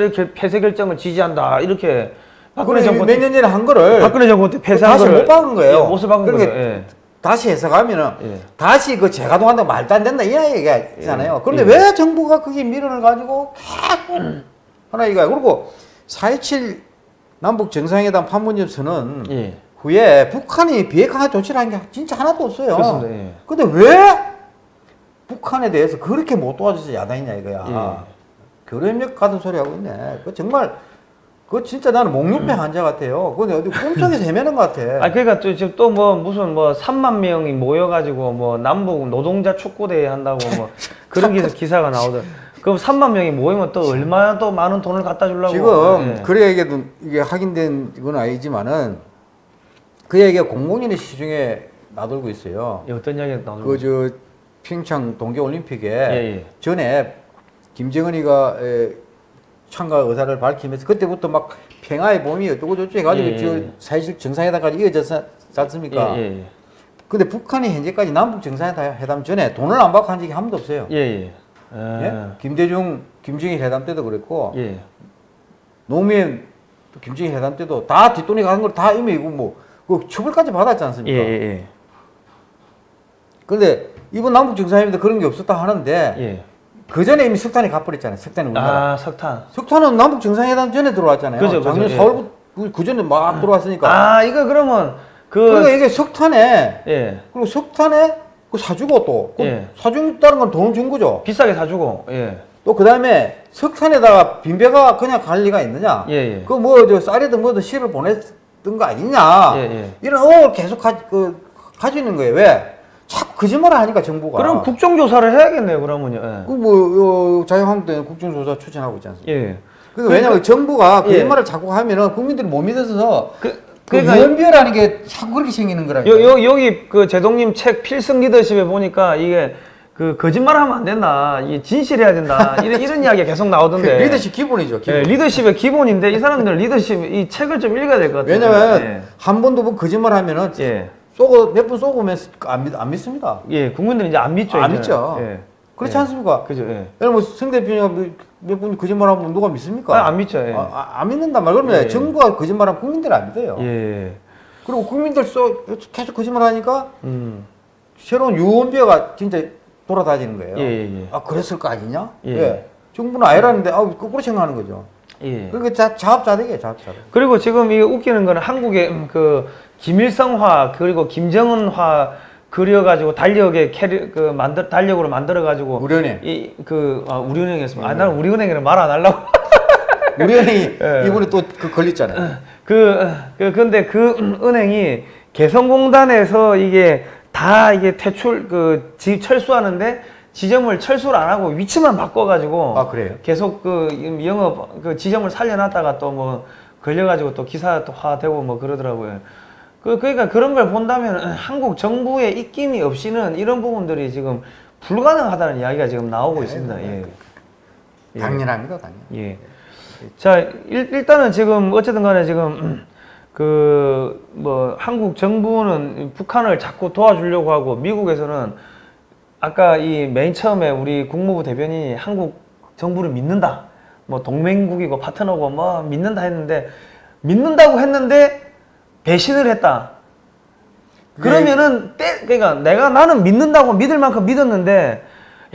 결정을 지지한다 이렇게 박근혜 정부 몇 년 전에 한 거를 박근혜 정부 때 폐쇄한 다시 거를 못 박은 거예요. 못을 박은 거예요. 다시 해석하면은 다시 그 재가동한다고 말도 안 된다 이 얘기가 있잖아요. 그런데 왜 정부가 그게 미련을 가지고 계속 하나 이거야. 그리고 4.27 남북 정상회담 판문점 선언 후에 북한이 비핵화 조치를 한 게 진짜 하나도 없어요. 그렇습니다. 근데 왜 북한에 대해서 그렇게 못 도와줘서 야단이냐 이거야. 교류협력 같은 소리 하고 있네. 그 정말 그거 진짜 나는 목련병 환자 같아요. 그건 어디 꿈속에서 헤매는 것 같아. 그러니까 또 지금 또 뭐 무슨 3만 명이 모여가지고 뭐 남북 노동자 축구대회 한다고 뭐 그런 기사가 나오더라. 그럼 3만 명이 모이면 또 얼마나 또 많은 돈을 갖다 주려고. 지금 그래 이게 확인된 건 아니지만은 그 얘기가 공공연히 시중에 나돌고 있어요. 어떤 이야기가 나돌고 있어요? 평창 동계올림픽에 전에 김정은이가 참가 의사를 밝히면서 그때부터 막 평화의 봄이 어쩌고저쩌고 해가지고 사실 정상회담까지 이어졌지 않습니까? 근데 북한이 현재까지 남북 정상회담 전에 돈을 안 받고 한 적이 한 번도 없어요. 김대중, 김정일 회담 때도 그랬고 노무현, 김정일 회담 때도 다 뒷돈이 가는 걸 다 이미 그 처벌까지 받았지 않습니까? 그런데 이번 남북 정상회담도 그런 게 없었다 하는데 그 전에 이미 석탄이 가버렸잖아요. 석탄이 우리나라. 석탄은 남북 정상회담 전에 들어왔잖아요. 그죠, 작년 4월 그 전에 막 들어왔으니까. 이거 그러면 그러니까 이게 석탄에 그리고 석탄에 그 사주고 또 예. 사준다는 건 돈 준 거죠. 비싸게 사주고. 예. 또 그다음에 석탄에다가 빈배가 그냥 갈 리가 있느냐? 예, 예. 그 뭐 저 쌀이든 뭐든 실을 보냈던 거 아니냐? 예, 예. 이런 의혹을 계속 가지는 거예요. 왜? 자꾸 거짓말을 하니까 정부가. 그럼 국정조사를 해야겠네요. 그러면요. 예. 그뭐 자유한국당은 국정조사 추진하고 있지 않습니까? 예. 그러니까 왜냐면 정부가 예. 거짓말을 자꾸 하면은 국민들이 못 믿어서 그러니까 유언비어라는 게 자꾸 그렇게 생기는 거라니까. 여기 그 제동님 책 필승 리더십에 보니까 이게 그 거짓말하면 안 된다. 이 진실해야 된다. 이런 이야기가 계속 나오던데. 리더십 기본이죠. 기본. 예, 리더십의 기본인데 이 사람들 리더십 이 책을 좀 읽어야 될 것 같아요. 왜냐면 예. 한 번도 뭐 거짓말하면은 예. 몇 번 쏘고면 안 믿습니다. 예, 국민들은 이제 안 믿죠. 안 이제는. 믿죠. 예. 그렇지 예. 않습니까? 그죠. 예. 예를 뭐 성 대표가 몇 번 거짓말하면 누가 믿습니까? 안 믿죠. 예. 안 믿는단 말이에요. 그러면 예. 정부가 거짓말하면 국민들이 안 믿어요. 예. 그리고 국민들 계속 거짓말하니까 새로운 유언비어가 진짜 돌아다니는 거예요. 예. 아 그랬을 거 아니냐? 예. 예. 정부는 아니라는데 거꾸로 생각하는 거죠. 예. 그러니까 자업자득이에요, 자업자득. 그리고 지금 이게 웃기는 거는 한국의 그 김일성화 그리고 김정은화 그려가지고 달력에 달력으로 만들어가지고 우리은행. 우리은행이었습니다. 나는 우리은행이라 말 안 하려고. 우리은행이 예. 이번에 또 걸렸잖아요. 근데 그 은행이 개성공단에서 이게 다 이게 철수하는데 지점을 철수를 안 하고 위치만 바꿔가지고. 아, 그래요? 계속 영업 지점을 살려놨다가 또 뭐 걸려가지고 또 기사화되고 뭐 그러더라고요. 그러니까 그런 걸 본다면 한국 정부의 입김이 없이는 이런 부분들이 지금 불가능하다는 이야기가 지금 나오고 있습니다. 예. 당연합니다, 당연. 예. 자, 일단은 지금 어쨌든 간에 지금 한국 정부는 북한을 자꾸 도와주려고 하고 미국에서는 아까 맨 처음에 우리 국무부 대변인이 한국 정부를 믿는다. 뭐 동맹국이고 파트너고 뭐 믿는다고 했는데 배신을 했다. 그러면은 그러니까 나는 믿는다고 믿을 만큼 믿었는데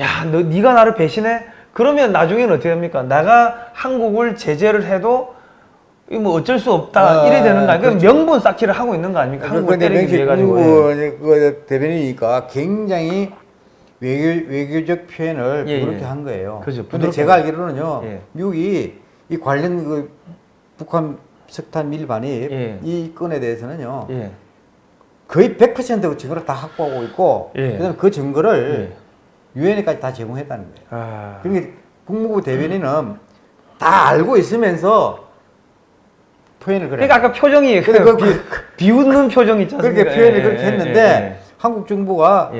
야, 네가 나를 배신해? 그러면 나중에는 어떻게 됩니까? 내가 한국을 제재를 해도 뭐 어쩔 수 없다 이래 되는 거 아니에요? 그렇죠. 명분 쌓기를 하고 있는 거 아닙니까? 한국을 때리기 위해 가지고. 그 대변인이니까 굉장히 외교적 표현을 부드럽게 한 거예요. 그죠. 근데 제가 알기로는요, 예. 미국이 이 관련 북한 석탄 밀 반입 이 건에 대해서는요, 거의 100% 증거를 다 확보하고 있고, 그다음에 그 증거를 유엔에까지 다 제공했다는 거예요. 그러니까 국무부 대변인은 다 알고 있으면서 표현을 그래요. 그러니까 아까 표정이 비웃는 표정 있지 않습니까? 그렇게 표현을 그렇게 했는데 한국 정부가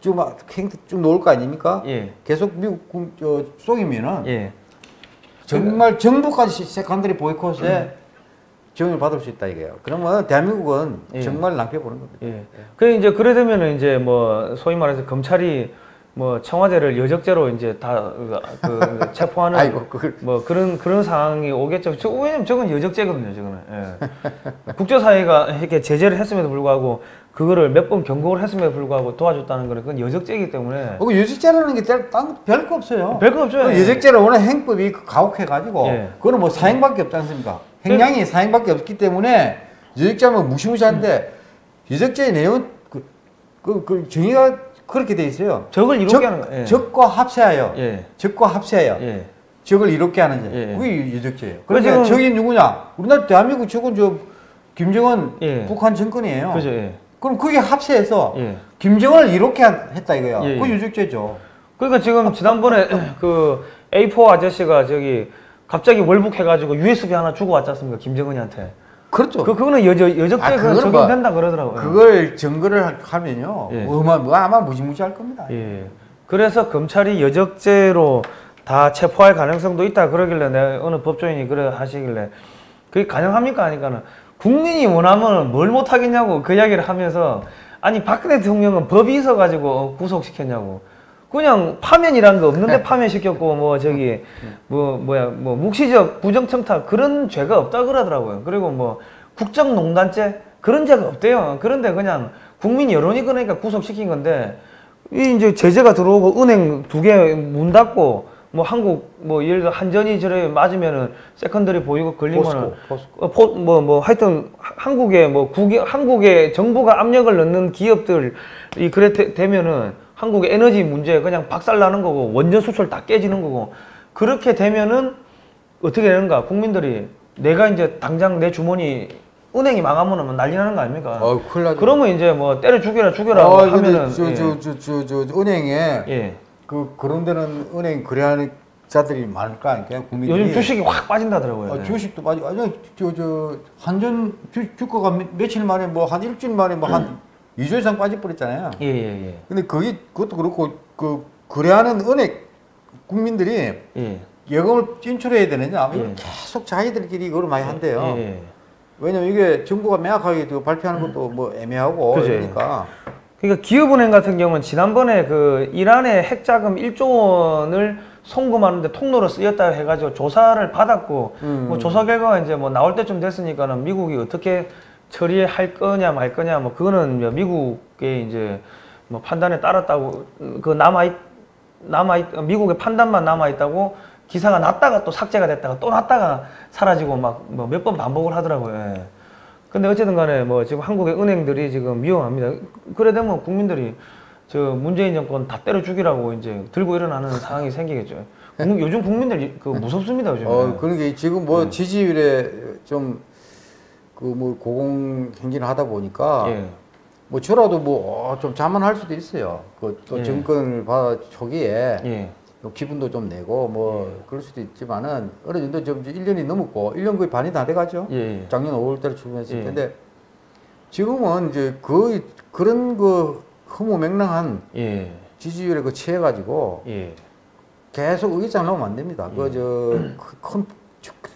좀 놓을 거 아닙니까? 계속 미국 속이면은 정말 정부까지 세컨더리 보이콧에 지원을 받을 수 있다 이게요. 그러면 대한민국은 정말 낭패 보는 겁니다. 그래 되면은 이제 뭐 소위 말해서 검찰이 뭐 청와대를 여적죄로 이제 다 체포하는 아이고, 뭐 그런 상황이 오겠죠. 왜냐면 저건 여적죄거든요, 저거는. 국제사회가 이렇게 제재를 했음에도 불구하고 그거를 몇 번 경고를 했음에도 불구하고 도와줬다는 거는 그건 여적죄이기 때문에. 여적죄라는 게 별거 없어요. 별거 없죠. 여적죄는 워낙 행법이 가혹해가지고 그거는 뭐 사형밖에 없지 않습니까? 행량이 사형밖에 없기 때문에 여적죄하면 무시무시한데 여적죄의 내용은 정의가 그렇게 돼 있어요. 적을 이롭게 하는 거예요. 적과 합세하여. 적과 합세하여. 적을 이롭게 하는 자. 그게 여적죄예요. 그러니까 적이 누구냐? 우리나라 대한민국 적은 김정은 북한 정권이에요. 그죠. 그럼 그게 합세해서 김정은을 이롭게 했다 이거야. 그게 여적죄죠. 그러니까 지금 지난번에 그 A4 아저씨가 갑자기 월북해가지고 USB 하나 주고 왔지 않습니까? 김정은이한테. 그렇죠. 그거는 여적죄 적용된다 그러더라고요. 그걸 증거를 하면요. 아마 무지무지할 겁니다. 그래서 검찰이 여적죄로 다 체포할 가능성도 있다 그러길래 내가 어느 법조인이 그래 하시길래 그게 가능합니까? 하니까는 국민이 원하면 뭘 못하겠냐고 그 이야기를 하면서 아니 박근혜 대통령은 법이 있어가지고 구속시켰냐고. 그냥 파면이란 거 없는데 파면시켰고 묵시적 부정청탁 그런 죄가 없다 그러더라고요. 그리고 뭐 국정농단죄 그런 죄가 없대요. 그런데 그냥 국민 여론이 그러니까 구속시킨 건데 이제 제재가 들어오고 은행 2개 문 닫고 뭐 한국 뭐 예를 들어 한전이 저래 맞으면은 세컨더리 보이고 걸리면은 뭐 하여튼 한국에 뭐 한국에 정부가 압력을 넣는 기업들이 그래 되면은 한국의 에너지 문제 그냥 박살나는 거고 원전 수출 다 깨지는 거고 그렇게 되면은 어떻게 되는가 국민들이 내가 이제 당장 내 주머니 은행이 망하면은 난리 나는 거 아닙니까? 큰일 나죠. 그러면 이제 뭐 때려 죽여라 하면은 저 은행에 그런 데는 은행 거래하는 자들이 많을 거 아닙니까? 국민들이. 요즘 주식이 확 빠진다더라고요. 주식도 빠지고 아니 한전 주가가 며칠 만에 뭐 한 일주일 만에 뭐 한 2조 이상 빠져버렸잖아요. 예. 근데 그것도 그렇고 그 거래하는 은행 국민들이 예금을 진출해야 되느냐 이걸 계속 자기들끼리 이걸 많이 한대요. 왜냐면 이게 정부가 명확하게 발표하는 것도 뭐 애매하고 그러니까. 그러니까 기업은행 같은 경우는 지난번에 그 이란의 핵자금 1조 원을 송금하는데 통로로 쓰였다 해가지고 조사를 받았고 뭐 조사 결과가 이제 뭐 나올 때쯤 됐으니까는 미국이 어떻게 처리할 거냐 말 거냐 뭐 그거는 미국의 이제 뭐 판단에 따랐다고 그 미국의 판단만 남아 있다고 기사가 났다가 또 삭제가 됐다가 또 났다가 사라지고 막 뭐 몇 번 반복을 하더라고요. 근데 어쨌든 간에 뭐 지금 한국의 은행들이 지금 위험합니다. 그래 되면 국민들이 저 문재인 정권 다 때려 죽이라고 이제 들고 일어나는 상황이 생기겠죠. 요즘 국민들 그 무섭습니다, 요즘. 그러니까 지금 뭐 지지율에 좀 그 뭐 고공행진을 하다 보니까 뭐 저라도 뭐 좀 자만할 수도 있어요. 그 또 정권을 받아 초기에 기분도 좀 내고 뭐 그럴 수도 있지만은 어느 정도 좀 1년이 넘었고 1년 거의 반이 다 돼가죠. 작년 5월달에 출범했을 텐데 지금은 이제 거의 그런 그 허무맹랑한 지지율에 그 취해가지고 계속 의기장 나오면 안 됩니다.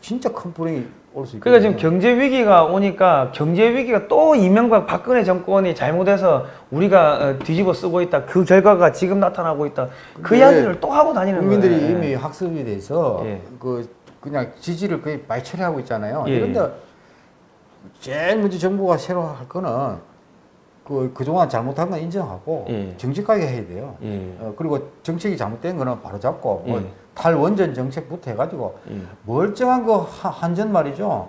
진짜 큰 불행이 올 수 있거든요. 그러니까 지금 경제 위기가 오니까 경제 위기가 또 이명박 박근혜 정권이 잘못해서 우리가 뒤집어 쓰고 있다. 그 결과가 지금 나타나고 있다. 그 이야기를 또 하고 다니는 국민들이 거예요. 이미 학습이 돼서 그냥 지지를 거의 말처리하고 있잖아요. 그런데 제일 먼저 정부가 새로 할 거는 그동안 잘못한 건 인정하고 정직하게 해야 돼요. 그리고 정책이 잘못된 거는 바로 잡고 탈원전 정책부터 해가지고 멀쩡한 그 한전 말이죠.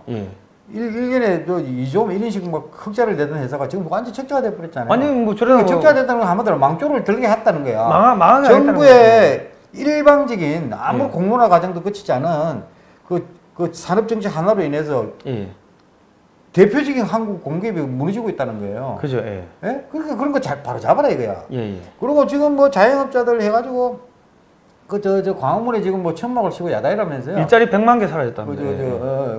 1년에 2조 1인씩 막 흑자를 내던 회사가 지금 완전 적자가 돼버렸잖아요. 아니 뭐 저런 적자가 됐다는 건 한마디로 망조를 들게 했다는 거야. 망하게 정부의 일방적인 아무 공론화 과정도 거치지 않은 그 산업 정책 하나로 인해서 대표적인 한국 공기업이 무너지고 있다는 거예요. 그죠, 그러니까 그런 거 바로 잡아라 이거야. 그리고 지금 뭐 자영업자들 해가지고 저 광화문에 지금 뭐 천막을 치고 야단이라면서요. 일자리 100만 개 사라졌답니다.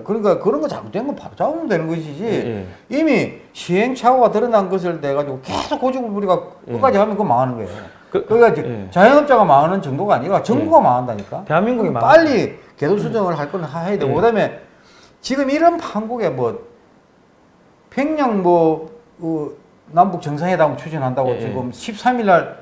그러니까 그런 거 잘못된 건 바로 잡으면 되는 것이지. 이미 시행착오가 드러난 것을 내가지고 계속 고집을 우리가 끝까지 하면 그거 망하는 거예요. 그러니까 자영업자가 망하는 정도가 아니라 정부가 망한다니까. 대한민국이 빨리 궤도 수정을 할 건 해야 되고 그다음에 지금 이런 판국에 뭐 평양 남북 정상회담 추진한다고 지금 13일 날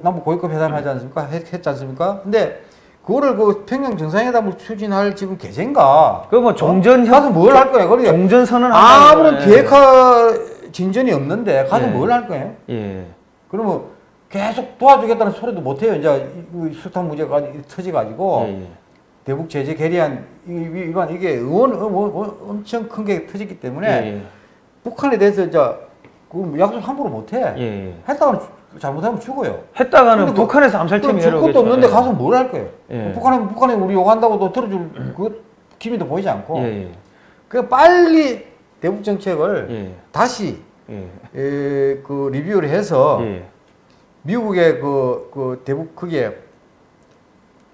남북 고위급 회담 하지 않습니까? 했지 않습니까? 근데 그거를 평양 정상회담을 추진할 지금 계제인가? 뭐 가서 뭘 할 거야? 그러니까 종전 선언 아무런 비핵화 진전이 없는데 가서 뭘 할 거예요? 그러면 계속 도와주겠다는 소리도 못 해요. 이제 수탄 문제가 터져가지고 대북 제재 결의안 위반 이게 엄청 큰 게 터졌기 때문에 북한에 대해서 이제 약속 함부로 못 해. 했다가는 잘못하면 죽어요. 했다가는 북한에서 암살팀이 줄 것도 없는데 가서 뭘 할 거예요? 북한에 우리 욕한다고 또 들어줄 그 기미도 보이지 않고. 그 빨리 대북 정책을 다시 그 리뷰를 해서 미국의 그 대북 크기에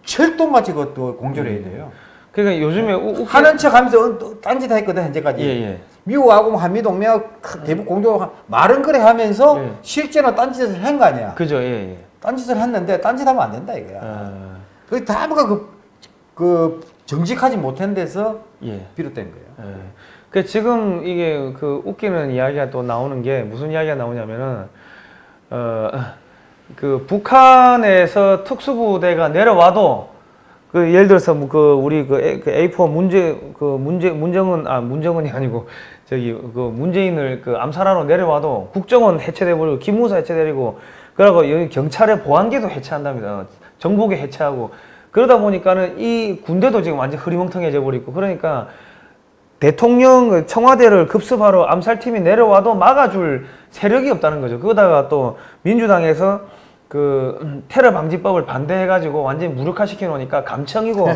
철도같이 그것도 공조를 해야 돼요. 그러니까 요즘에 하는 척 하면서 딴짓 했거든 현재까지. 미국하고 한미동맹 대북 공조 말은 그래 하면서 실제로 딴짓을 한 거 아니야. 그죠, 딴짓을 했는데 딴짓하면 안 된다 이거야. 그 다가 그 정직하지 못한 데서 비롯된 거예요. 그 지금 이게 그 웃기는 이야기가 또 나오는 게 무슨 이야기가 나오냐면은 그 북한에서 특수부대가 내려와도 그 예를 들어서 뭐 우리 A4 문정은이 아니고 저기 문재인을 암살하러 내려와도 국정원 해체돼 버리고 기무사 해체되고 그러고 여기 경찰의 보안계도 해체한답니다. 정보계 해체하고 그러다 보니까는 이 군대도 지금 완전 흐리멍텅해져 버리고 그러니까 대통령 청와대를 급습하러 암살팀이 내려와도 막아줄 세력이 없다는 거죠. 그러다가 또 민주당에서 그 테러 방지법을 반대해가지고 완전히 무력화시켜 놓으니까 감청이고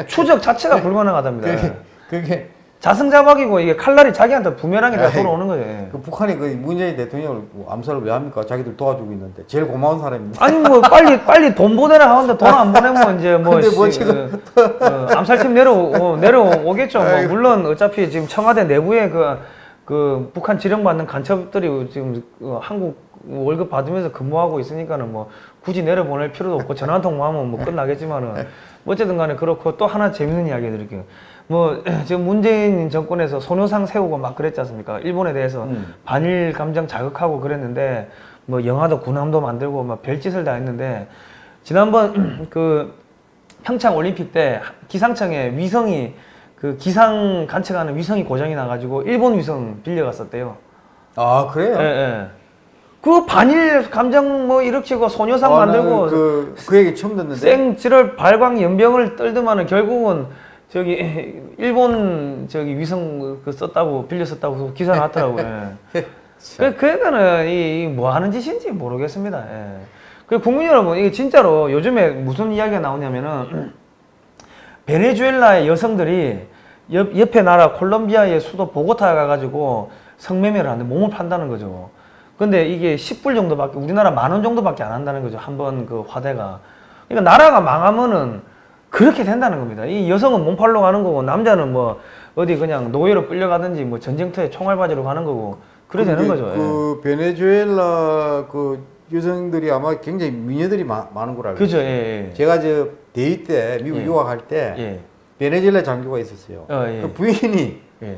추적 자체가 불가능하답니다. 그게 자승자박이고 이게 칼날이 자기한테 부메랑이 다 돌아오는 거죠. 그 북한이 그 문재인 대통령을 암살을 왜 합니까? 자기들 도와주고 있는데 제일 고마운 사람입니다. 아니 뭐 빨리 돈 보내라 하는데 돈 안 보내면 이제 뭐, 근데 뭐 지금 암살팀 내려오겠죠. 뭐 물론 어차피 지금 청와대 내부에 그 북한 지령받는 간첩들이 지금 한국 월급 받으면서 근무하고 있으니까는 뭐 굳이 내려보낼 필요도 없고 전화 한 통만 하면 뭐 끝나겠지만은 어쨌든 간에 그렇고 또 하나 재밌는 이야기 해드릴게요. 뭐 지금 문재인 정권에서 소녀상 세우고 막 그랬지 않습니까? 일본에 대해서 반일 감정 자극하고 그랬는데 뭐 영화도 군함도 만들고 막 별짓을 다 했는데 지난번 그 평창 올림픽 때 기상청에 위성이 그 기상 관측하는 위성이 고장이 나가지고 일본 위성 빌려갔었대요. 아 그래요? 예, 예. 그 반일 감정 뭐 일으키고 소녀상 만들고 그 얘기 처음 듣는데 생지럴 발광 연병을 떨더만은 결국은 저기 일본 저기 위성 그 썼다고 빌려 썼다고 기사 나왔더라고요. 예. 그러니까는 이 뭐 하는 짓인지 모르겠습니다. 예. 그 국민 여러분 이게 진짜로 요즘에 무슨 이야기가 나오냐면은 베네수엘라의 여성들이 옆에 나라 콜롬비아의 수도 보고타 가가지고 성매매를 하는데 몸을 판다는 거죠. 근데 이게 10불 정도밖에 우리나라 10,000원 정도밖에 안 한다는 거죠. 한 번 그 화대가. 그러니까 나라가 망하면은 그렇게 된다는 겁니다. 이 여성은 몸팔러 가는 거고 남자는 뭐 어디 그냥 노예로 끌려가든지 뭐 전쟁터에 총알바지로 가는 거고 그래 되는 거죠. 그 베네수엘라 그 여성들이 아마 굉장히 미녀들이 많은 걸 알고 그죠. 있어요. 예, 예. 제가 저 대위 때 미국 예. 유학할 때 예. 베네수엘라 장교가 있었어요. 예. 그 부인이 예.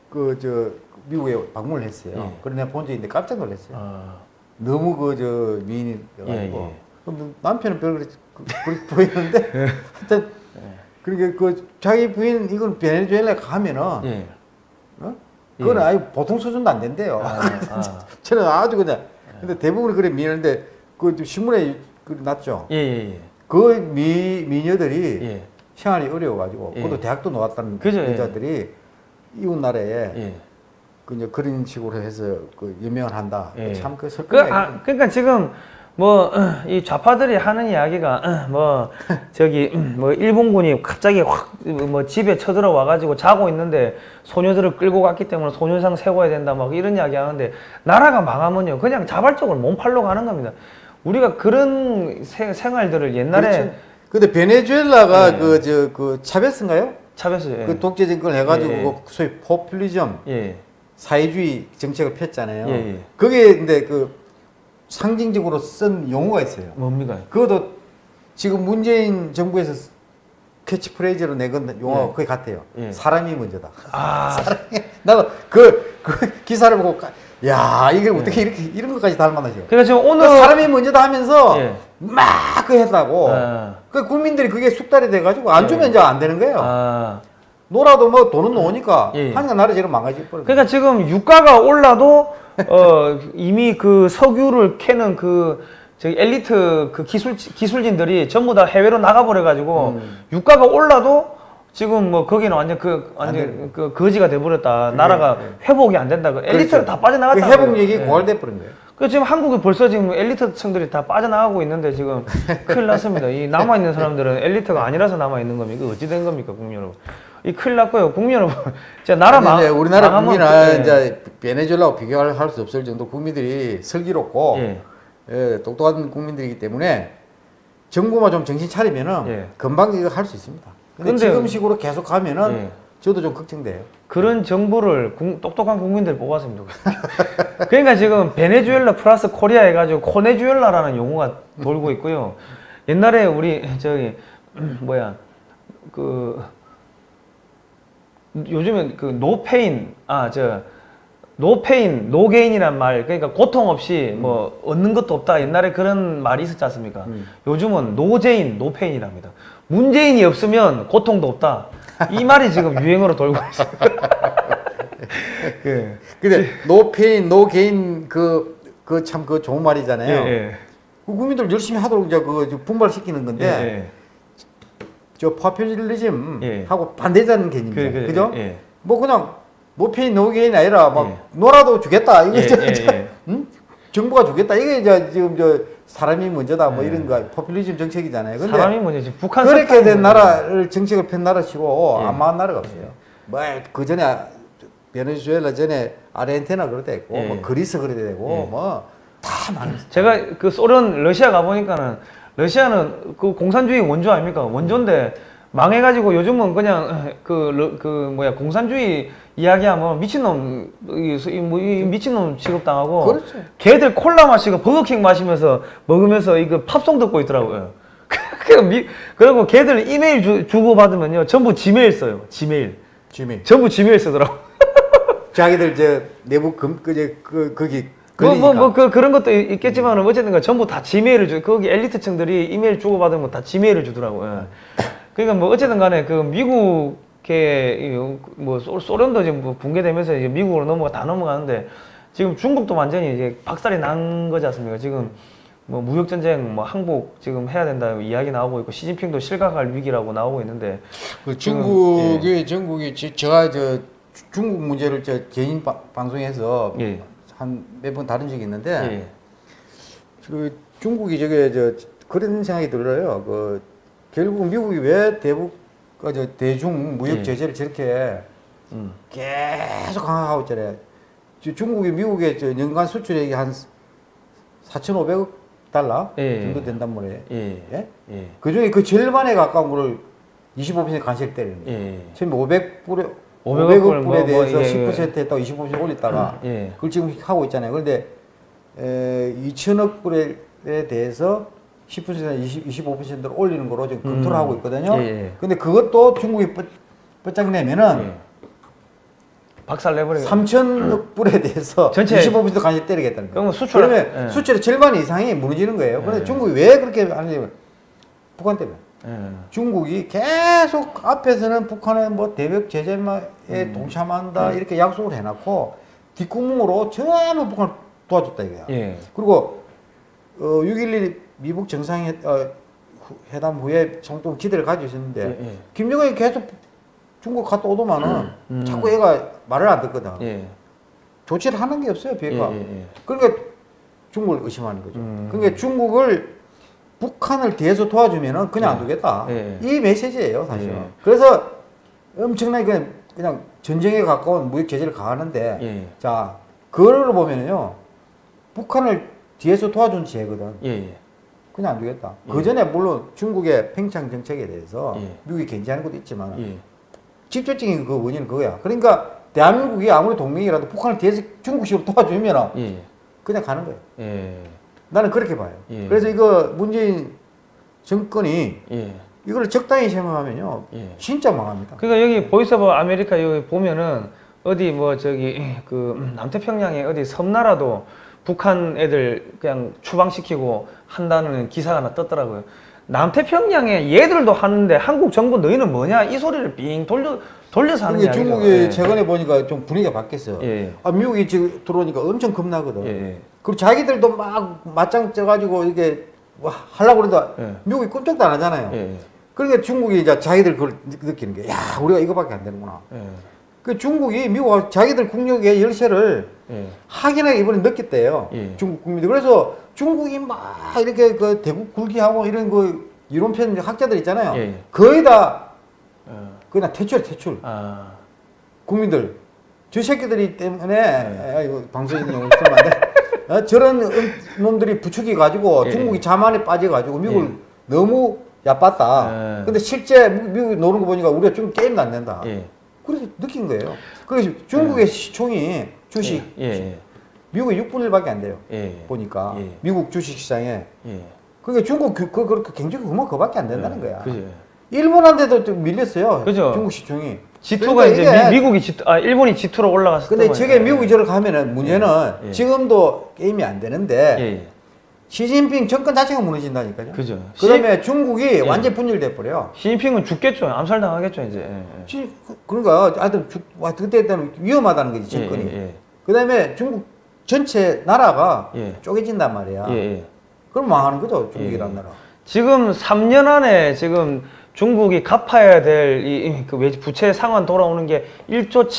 그 저 미국에 방문을 했어요. 예. 그래서 내가 본 적이 있는데 깜짝 놀랐어요. 아. 너무 그 저 미인이어가지고 예, 예. 그럼 남편은 별 그렇게 보이는데 하여튼 그러니까 그 자기 부인 이건 베네수엘라에 가면은 예. 어? 그거는 예. 아예 보통 수준도 안 된대요. 저는 아주 그냥 근데 대부분 그래 미는데 그 신문에 그 났죠. 예. 그 미녀들이 예. 생활이 어려워가지고 예. 그것도 대학도 나왔다는 그죠, 예. 여자들이 이웃 나라에 예. 그 이제 그런 식으로 해서 그 유명을 한다. 예. 참 그 설득이 그러니까 지금 뭐 이 좌파들이 하는 이야기가 뭐 저기 뭐 일본군이 갑자기 확 뭐 집에 쳐들어와 가지고 자고 있는데 소녀들을 끌고 갔기 때문에 소녀상 세워야 된다 막 이런 이야기 하는데 나라가 망하면요 그냥 자발적으로 몸팔러 가는 겁니다. 우리가 그런 생활들을 옛날에 그렇죠. 근데 베네수엘라가 예. 그 차베스인가요? 차베스 예. 그 독재 정권을 해가지고 예. 그 소위 포퓰리즘 예. 사회주의 정책을 폈잖아요. 예. 그게 근데 그 상징적으로 쓴 용어가 있어요. 뭡니까? 그것도 지금 문재인 정부에서 캐치프레이즈로 내건 용어가 그게 같아요. 예. 사람이 먼저다. 아, 나도 그 기사를 보고 야 이게 어떻게 이런 것까지 닮아나죠? 그러니까 지금 오늘 사람이 먼저다 하면서 예. 막 그 했다고. 아. 그 국민들이 그게 숙달이 돼가지고 안 주면 이제 안 되는 거예요. 아. 놀아도 뭐 돈은 놓으니까 예. 하니까 나라 지금 망가질 뻔. 그러니까 지금 유가가 올라도 이미 그 석유를 캐는 그 저기 엘리트 그 기술진들이 전부 다 해외로 나가버려 가지고 유가가 올라도 지금 뭐 거기는 완전 완전 그 거지가 돼버렸다. 나라가 회복이 안 된다. 그 엘리트가 다 빠져나갔다. 그 회복 얘기 고갈돼 버린 거예요. 그 지금 한국이 벌써 지금 엘리트층들이 다 빠져나가고 있는데 지금 큰일 났습니다. 이 남아 있는 사람들은 엘리트가 아니라서 남아 있는 겁니까? 어찌 된 겁니까, 국민 여러분? 이 큰일 났고요, 국민 여러분. 진짜 나라 우리나라 국민은 예. 이제 베네수엘라하고 비교할 수 없을 정도 국민들이 슬기롭고 예, 똑똑한 국민들이기 때문에 정부만 좀 정신 차리면은 금방 이거 할 수 있습니다. 근데 지금식으로 계속 가면은 저도 좀 걱정돼요. 그런 정부를 똑똑한 국민들 뽑았으면 좋겠어요. 그러니까 지금 베네수엘라 플러스 코리아 해가지고 코네주엘라라는 용어가 돌고 있고요. 옛날에 우리 저기 뭐야 그 요즘엔 그 노페인 노페인 노게인이란 말 그러니까 고통 없이 뭐 얻는 것도 없다 옛날에 그런 말이 있었지 않습니까? 요즘은 노제인 노페인이랍니다. 문재인이 없으면 고통도 없다. 이 말이 지금 유행어로 돌고 있어요. 근데 노페인 노게인 그 참 그 좋은 말이잖아요. 그 국민들 열심히 하도록 이제 그 분발시키는 건데 예. 저 파퓰리즘 예. 하고 반대되는 개념이죠. 그죠? 예. 뭐 그냥 노페인 노게인이 아니라 막 놀아도 주겠다. 이게 응? 정부가 주겠다. 이게 이제 지금 저 사람이 먼저다. 뭐 이런 거 포퓰리즘 정책이잖아요. 근데 사람이 먼저지. 북한 그렇게 된 나라를 정책을 편 나라치고 예. 안 망한 나라가 없어요. 뭐 그 전에 베네수엘라 전에 아르헨티나 그럴 때 있고 뭐 그리스 그럴 때 되고 뭐 다 망했어요. 제가 그 소련 러시아 가보니까는 러시아는 그 공산주의 원조 아닙니까? 원조인데 망해가지고 요즘은 그냥 공산주의 이야기하면 미친놈 이 미친놈 취급당하고 그렇죠. 걔들 콜라 마시고 버거킹 마시면서 먹으면서 이거 팝송 듣고 있더라고요. 그리고 걔들 이메일 주고 받으면요 전부 지메일 써요. 지메일. 전부 지메일 쓰더라고. 자기들 저 내부 거기 그런 것도 있겠지만 어쨌든 전부 다 지메일을 거기 엘리트층들이 이메일 주고받으면 다 지메일을 주더라고요. 그러니까 뭐 어쨌든 간에 그 미국의 뭐 소련도 지금 뭐 붕괴되면서 이제 미국으로 다 넘어가는데 지금 중국도 완전히 이제 박살이 난 거지 않습니까? 지금 뭐 무역전쟁 뭐 항복 지금 해야 된다 이야기 나오고 있고 시진핑도 실각할 위기라고 나오고 있는데 그 중국이 전국이 제가 저 중국 문제를 저 개인 방송에서 한 몇 번 다룬 적이 있는데 그 중국이 저게 그런 생각이 들어요. 그 결국 미국이 왜 대중 무역 제재를 저렇게 계속 강화하고 있잖아요. 중국이 미국의 연간 수출액이 한 4,500억 달러 정도 된단 말이에요. 그 중에 그 절반에 가까운 거를 25% 관세를 때리는 거예요. 처음에 500억 불에 대해서 10% 했다고 25% 올렸다가 그걸 지금 하고 있잖아요. 그런데 2천억 불에 대해서 10%나 25%를 올리는 거로 지금 검토를 하고 있거든요. 근데 그것도 중국이 뻗짝 내면은 박살 내버리고 3천억 불에 대해서 전체 25% 관세 때리겠다는 거예요. 그러면 수출의 절반 이상이 무너지는 거예요. 그런데 중국이 왜 그렇게 하느냐? 북한 때문에. 중국이 계속 앞에서는 북한의 뭐 대북 제재에 동참한다 이렇게 약속을 해놓고 뒷구멍으로 전부 북한을 도와줬다 이거야. 그리고 6.11 미국 정상회담 후에 정통 기대를 가지고 있었는데 김정은이 계속 중국 갔다 오더만은 자꾸 얘가 말을 안 듣거든. 조치를 하는 게 없어요 비핵화. 그러니까 중국을 의심하는 거죠. 그러니까 중국을 북한을 뒤에서 도와주면은 그냥 안 두겠다. 이 메시지예요, 사실은. 그래서 엄청나게 그냥 전쟁에 가까운 무역 제재를 가하는데, 자, 그거를 보면은요, 북한을 뒤에서 도와준 지혜거든. 그냥 안 두겠다. 그 전에 물론 중국의 팽창 정책에 대해서 미국이 견제하는 것도 있지만, 직접적인 그 원인은 그거야. 그러니까 대한민국이 아무리 동맹이라도 북한을 뒤에서 중국식으로 도와주면은 그냥 가는 거예요. 나는 그렇게 봐요. 그래서 이거 문재인 정권이 이걸 적당히 생각하면요, 진짜 망합니다. 그러니까 여기 보이스 오브 아메리카 여기 보면은 어디 뭐 저기 그 남태평양에 어디 섬나라도 북한 애들 그냥 추방시키고 한다는 기사가 하나 떴더라고요. 남태평양에 얘들도 하는데 한국 정부 너희는 뭐냐 이 소리를 빙 돌려서 하는 이야기죠. 중국이 최근에 보니까 좀 분위기가 바뀌었어요. 미국이 지금 들어오니까 엄청 겁나거든. 그리고 자기들도 막 맞짱 쪄가지고 이게 하려고 그러다 미국이 꼼짝도 안 하잖아요. 그러니까 중국이 이제 자기들 그걸 느끼는 게, 야, 우리가 이거밖에 안 되는구나. 그 중국이 미국 자기들 국력의 열쇠를 확연하게 이번에 느꼈대요. 중국 국민들. 그래서 중국이 막 이렇게 그 대국 굴기하고 이런 그 이론편 학자들 있잖아요. 거의 다 그냥 퇴출. 국민들. 저 새끼들이 때문에, 이거 방송에 있는 용어 쓰면 안 돼. 저런 놈들이 부추기 가지고 중국이 자만에 빠져가지고 미국을 너무 얕봤다. 근데 실제 미국이 노는 거 보니까 우리가 좀 게임도 안 된다. 그래서 느낀 거예요. 그래서 중국의 시총이 주식, 미국이 6분의 1밖에 안 돼요. 보니까 미국 주식 시장에. 그러니까 중국 그렇게 경제가 그밖에 안 된다는 거야. 일본한테도 좀 밀렸어요. 중국 시총이. G2가 그러니까 이제 미국이 일본이 G2로 올라갔을 때. 근데 저게 미국이 저렇게 하면은 문제는 지금도 게임이 안 되는데 시진핑 정권 자체가 무너진다니까요. 그다음에 중국이 완전 분열돼 버려. 시진핑은 죽겠죠. 암살당하겠죠 이제. 그러니까 하여튼 그때는 위험하다는 거지 정권이. 그다음에 중국 전체 나라가 쪼개진단 말이야. 그럼 망하는 거죠, 중국이란 나라. 지금 3년 안에 지금 중국이 갚아야 될 그 부채 상환 돌아오는 게 1조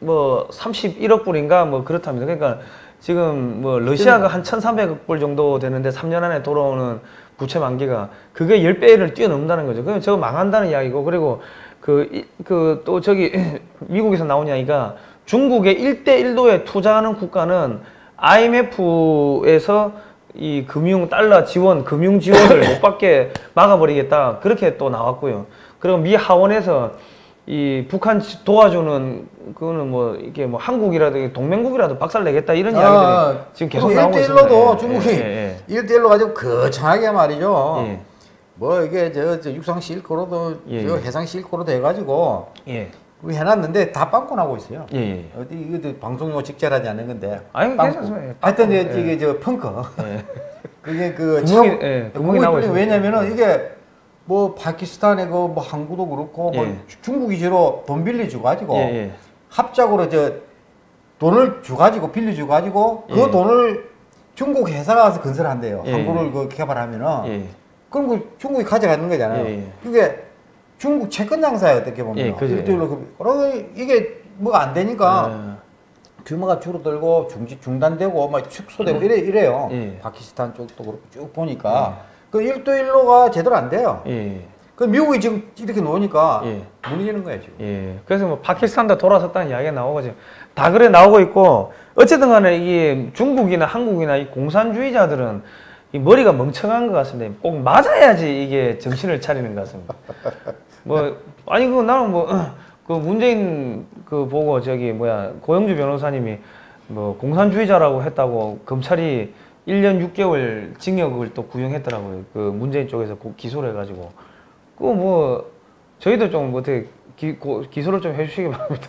7,531억 불인가 뭐 그렇답니다. 그러니까 지금 뭐 러시아가 한 1,300억 불 정도 되는데 3년 안에 돌아오는 부채 만기가 그게 10배를 뛰어넘는다는 거죠. 그러면 저거 망한다는 이야기고, 그리고 또 저기 미국에서 나온 이야기가 중국의 1대1도에 투자하는 국가는 IMF에서 이 달러 지원, 금융 지원을 못 받게 막아버리겠다. 그렇게 또 나왔고요. 그리고 미 하원에서 이 북한 도와주는 그거는 뭐 이게 뭐 한국이라도 동맹국이라도 박살내겠다 이런 이야기들이 지금 계속 나오고 있습니다. 1대1로도 중국이 1대1로 가지고 거창하게 말이죠. 뭐 이게 저 육상 실코로도 저 해상 실코로도 해가지고 해놨는데 다 빵꾸 나고 있어요. 어디 이것도 방송용 직접하지 않는 건데. 아니 괜찮습니다. 하여튼 이게 저 펑커. 그게 그 구멍이 나고 있어요. 왜냐면은 이게 뭐 파키스탄에 그 뭐 항구도 그렇고 뭐 중국이 주로 돈 빌려줘 가지고 합작으로 저 돈을 줘 가지고 빌려줘 가지고 그 돈을 중국 회사가 가서 건설한대요. 항구를 그 개발하면은 그럼 그 중국이 가져가는 거잖아요. 그게 중국 채권 장사예요, 어떻게 보면. 이게 뭐가 안 되니까 규모가 줄어들고 중단되고 막 축소되고 이래요. 파키스탄 쪽도 그렇고 쭉 보니까 그 1대1로가 제대로 안 돼요. 그 미국이 지금 이렇게 놓으니까 무너지는 거예요, 지금. 그래서 뭐 파키스탄도 돌아섰다는 이야기가 나오고 지금 다 그래 나오고 있고, 어쨌든 간에 이게 중국이나 한국이나 이 공산주의자들은 이 머리가 멍청한 것 같습니다. 꼭 맞아야지 이게 정신을 차리는 것 같습니다. 뭐 아니 그 나는 뭐 그 문재인 그 보고 저기 고영주 변호사님이 뭐 공산주의자라고 했다고 검찰이 1년 6개월 징역을 또 구형했더라고요. 그 문재인 쪽에서 기소를 해가지고 그 뭐 저희도 좀 어떻게 기소를 좀 해주시기 바랍니다.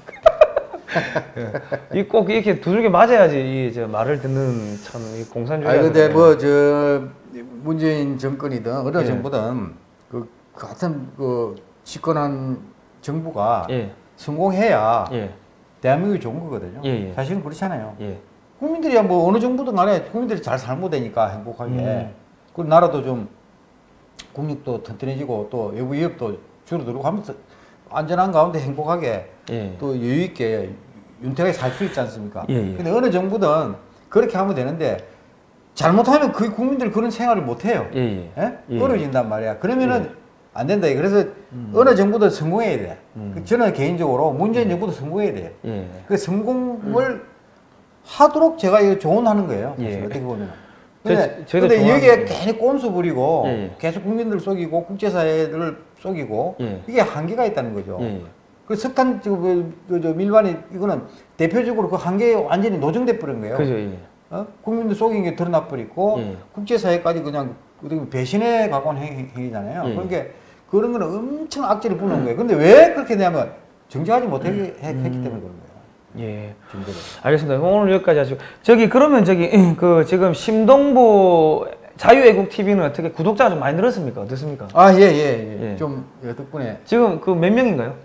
이 꼭 이렇게 두들겨 맞아야지 이 저 말을 듣는 참 이 공산주의. 근데 뭐 저 문재인 정권이든 어느 정부든 그 같은 그 집권한 정부가 성공해야 대한민국이 좋은 거거든요. 사실은 그렇잖아요. 국민들이 뭐 어느 정부든 간에 국민들이 잘 살면 되니까 행복하게. 그리고 나라도 좀 국력도 튼튼해지고 또 외부 위협도 줄어들고 하면서 안전한 가운데 행복하게 또 여유 있게 윤택하게 살 수 있지 않습니까? 근데 어느 정부든 그렇게 하면 되는데 잘못하면 그 국민들 그런 생활을 못 해요. 어려워진단 말이야. 그러면은 안 된다. 그래서 어느 정부도 성공해야 돼. 저는 개인적으로 문재인 정부도 성공해야 돼요. 그 성공을 하도록 제가 이거 조언하는 거예요. 어떻게 보면. 근데 여기에 괜히 꼼수 부리고 계속 국민들 속이고 국제사회를 속이고 이게 한계가 있다는 거죠. 그 석탄 밀반이 이거는 대표적으로 그 한계에 완전히 노정돼 버린 거예요. 국민들 속인 게 드러나 버리고 국제사회까지 그냥 배신에 가까운 행위잖아요. 그러니까 그런 거는 엄청 악재를 부는 거예요. 근데 왜 그렇게 되냐면 정직하지 못했기 때문에 그런 거예요. 알겠습니다. 오늘 여기까지 하시고 그러면 그 지금 심동보 자유애국 TV는 어떻게 구독자가 좀 많이 늘었습니까? 어떻습니까? 좀 덕분에 지금 그 몇 명인가요?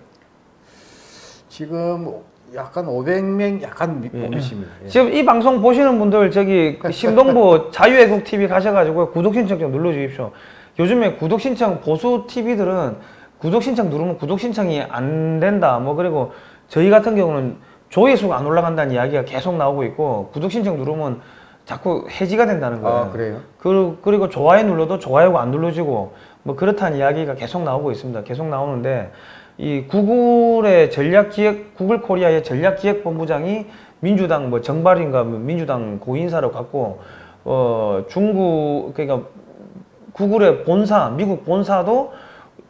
지금 약간 500명 약간 밑입니다. 지금 이 방송 보시는 분들 그 심동보 자유애국 TV 가셔가지고 구독 신청 좀 눌러주십시오. 요즘에 구독 신청 보수 TV들은 구독 신청 누르면 구독 신청이 안 된다. 뭐 그리고 저희 같은 경우는 조회수가 안 올라간다는 이야기가 계속 나오고 있고 구독 신청 누르면 자꾸 해지가 된다는 거예요. 그래요? 그리고 좋아요 눌러도 좋아요가 안 눌러지고 뭐 그렇다는 이야기가 계속 나오고 있습니다. 계속 나오는데 이 구글 코리아의 전략기획본부장이 민주당 뭐 정발인가 민주당 고인사로 갖고 그러니까 구글의 미국 본사도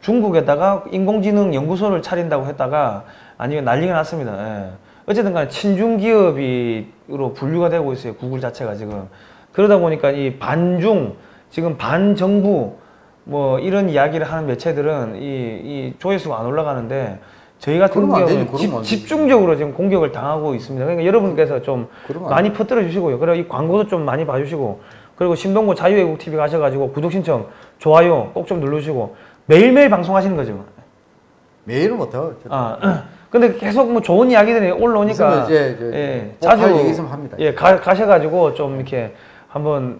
중국에다가 인공지능 연구소를 차린다고 했다가 아니면 난리가 났습니다. 어쨌든 간에 친중기업으로 분류가 되고 있어요. 구글 자체가 지금. 그러다 보니까 이 지금 반정부 뭐 이런 이야기를 하는 매체들은 이 조회수가 안 올라가는데 저희 같은 경우는 집중적으로 지금 공격을 당하고 있습니다. 그러니까 여러분께서 좀 많이 퍼뜨려 주시고요. 그리고 이 광고도 좀 많이 봐주시고 그리고 심동보 자유애국 TV 가셔가지고 구독 신청, 좋아요 꼭 좀 눌러주시고 매일매일 방송하시는 거죠? 매일은 못해요. 근데 계속 뭐 좋은 이야기들이 올라오니까 자주 얘기 좀 합니다. 가셔가지고 좀 이렇게 한번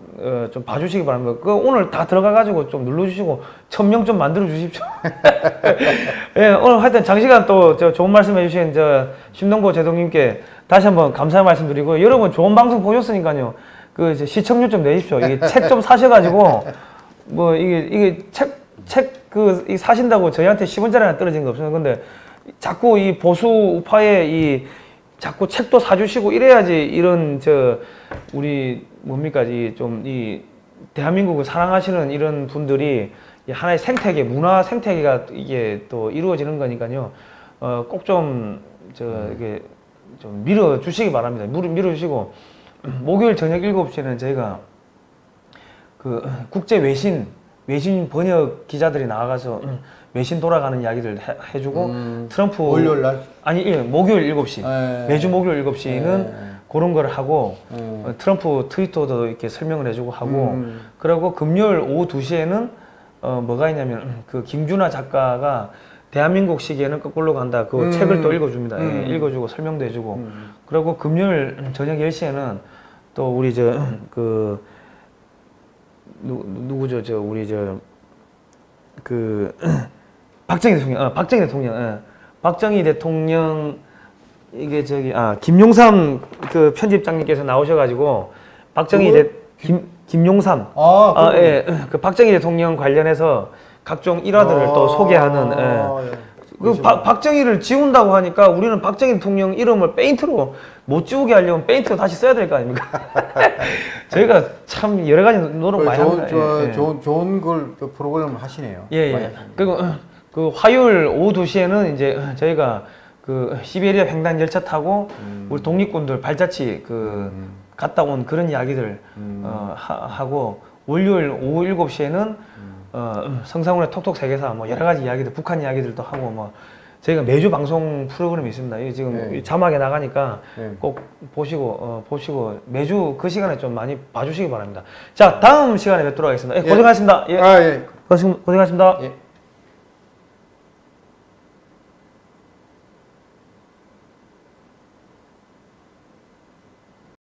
좀 봐주시기 바랍니다. 그 오늘 다 들어가가지고 좀 눌러주시고 1000명 좀 만들어 주십시오. 예, 오늘 하여튼 장시간 또 저 좋은 말씀 해주신 저 심동보 제동님께 다시 한번 감사의 말씀드리고 여러분 좋은 방송 보셨으니까요. 그 이제 시청률 좀 내십시오. 이게 책 좀 사셔가지고 뭐 이게 책 이 사신다고 저희한테 10원짜리 하나 떨어진 거 없어요. 근데 자꾸 이 보수 우파의 이 자꾸 책도 사주시고 이래야지 이런 저 우리 뭡니까 이 대한민국을 사랑하시는 이런 분들이 하나의 생태계 문화 생태계가 이게 또 이루어지는 거니까요. 꼭 좀 이게 좀 밀어주시기 바랍니다. 밀어주시고 목요일 저녁 7시에는 저희가 그 국제 외신 번역 기자들이 나와가서 외신 돌아가는 이야기를 해주고 트럼프 월요일 날? 아니 예, 목요일 7시 매주 목요일 7시는 그런 걸 하고 트럼프 트위터도 이렇게 설명을 해주고 하고 그리고 금요일 오후 2시에는 뭐가 있냐면 그 김준하 작가가 대한민국 시기에는 거꾸로 간다 그 책을 또 읽어줍니다. 예, 읽어주고 설명도 해주고 그리고 금요일 저녁 10시에는 또 우리 누구죠? 우리 박정희 대통령 이게 김용삼 그 편집장님께서 나오셔가지고 김용삼 그 박정희 대통령 관련해서 각종 일화들을 또 소개하는 박정희를 지운다고 하니까 우리는 박정희 대통령 이름을 페인트로 못 지우게 하려면 페인트로 다시 써야 될 거 아닙니까? 저희가 참 여러 가지 노력 많이 합니다. 좋은 걸 프로그램을 하시네요. 예. 그리고 그 화요일 오후 2시에는 이제 저희가 그 시베리아 횡단 열차 타고 우리 독립군들 발자취 갔다 온 그런 이야기들 하고 월요일 오후 7시에는 성상훈의 톡톡 세계사 뭐 여러 가지 이야기들 북한 이야기들도 하고 뭐 저희가 매주 방송 프로그램이 있습니다. 이게 지금 자막에 나가니까 꼭 보시고 매주 그 시간에 좀 많이 봐주시기 바랍니다. 자 다음 시간에 뵙도록 하겠습니다. 고생하셨습니다. 고생하셨습니다.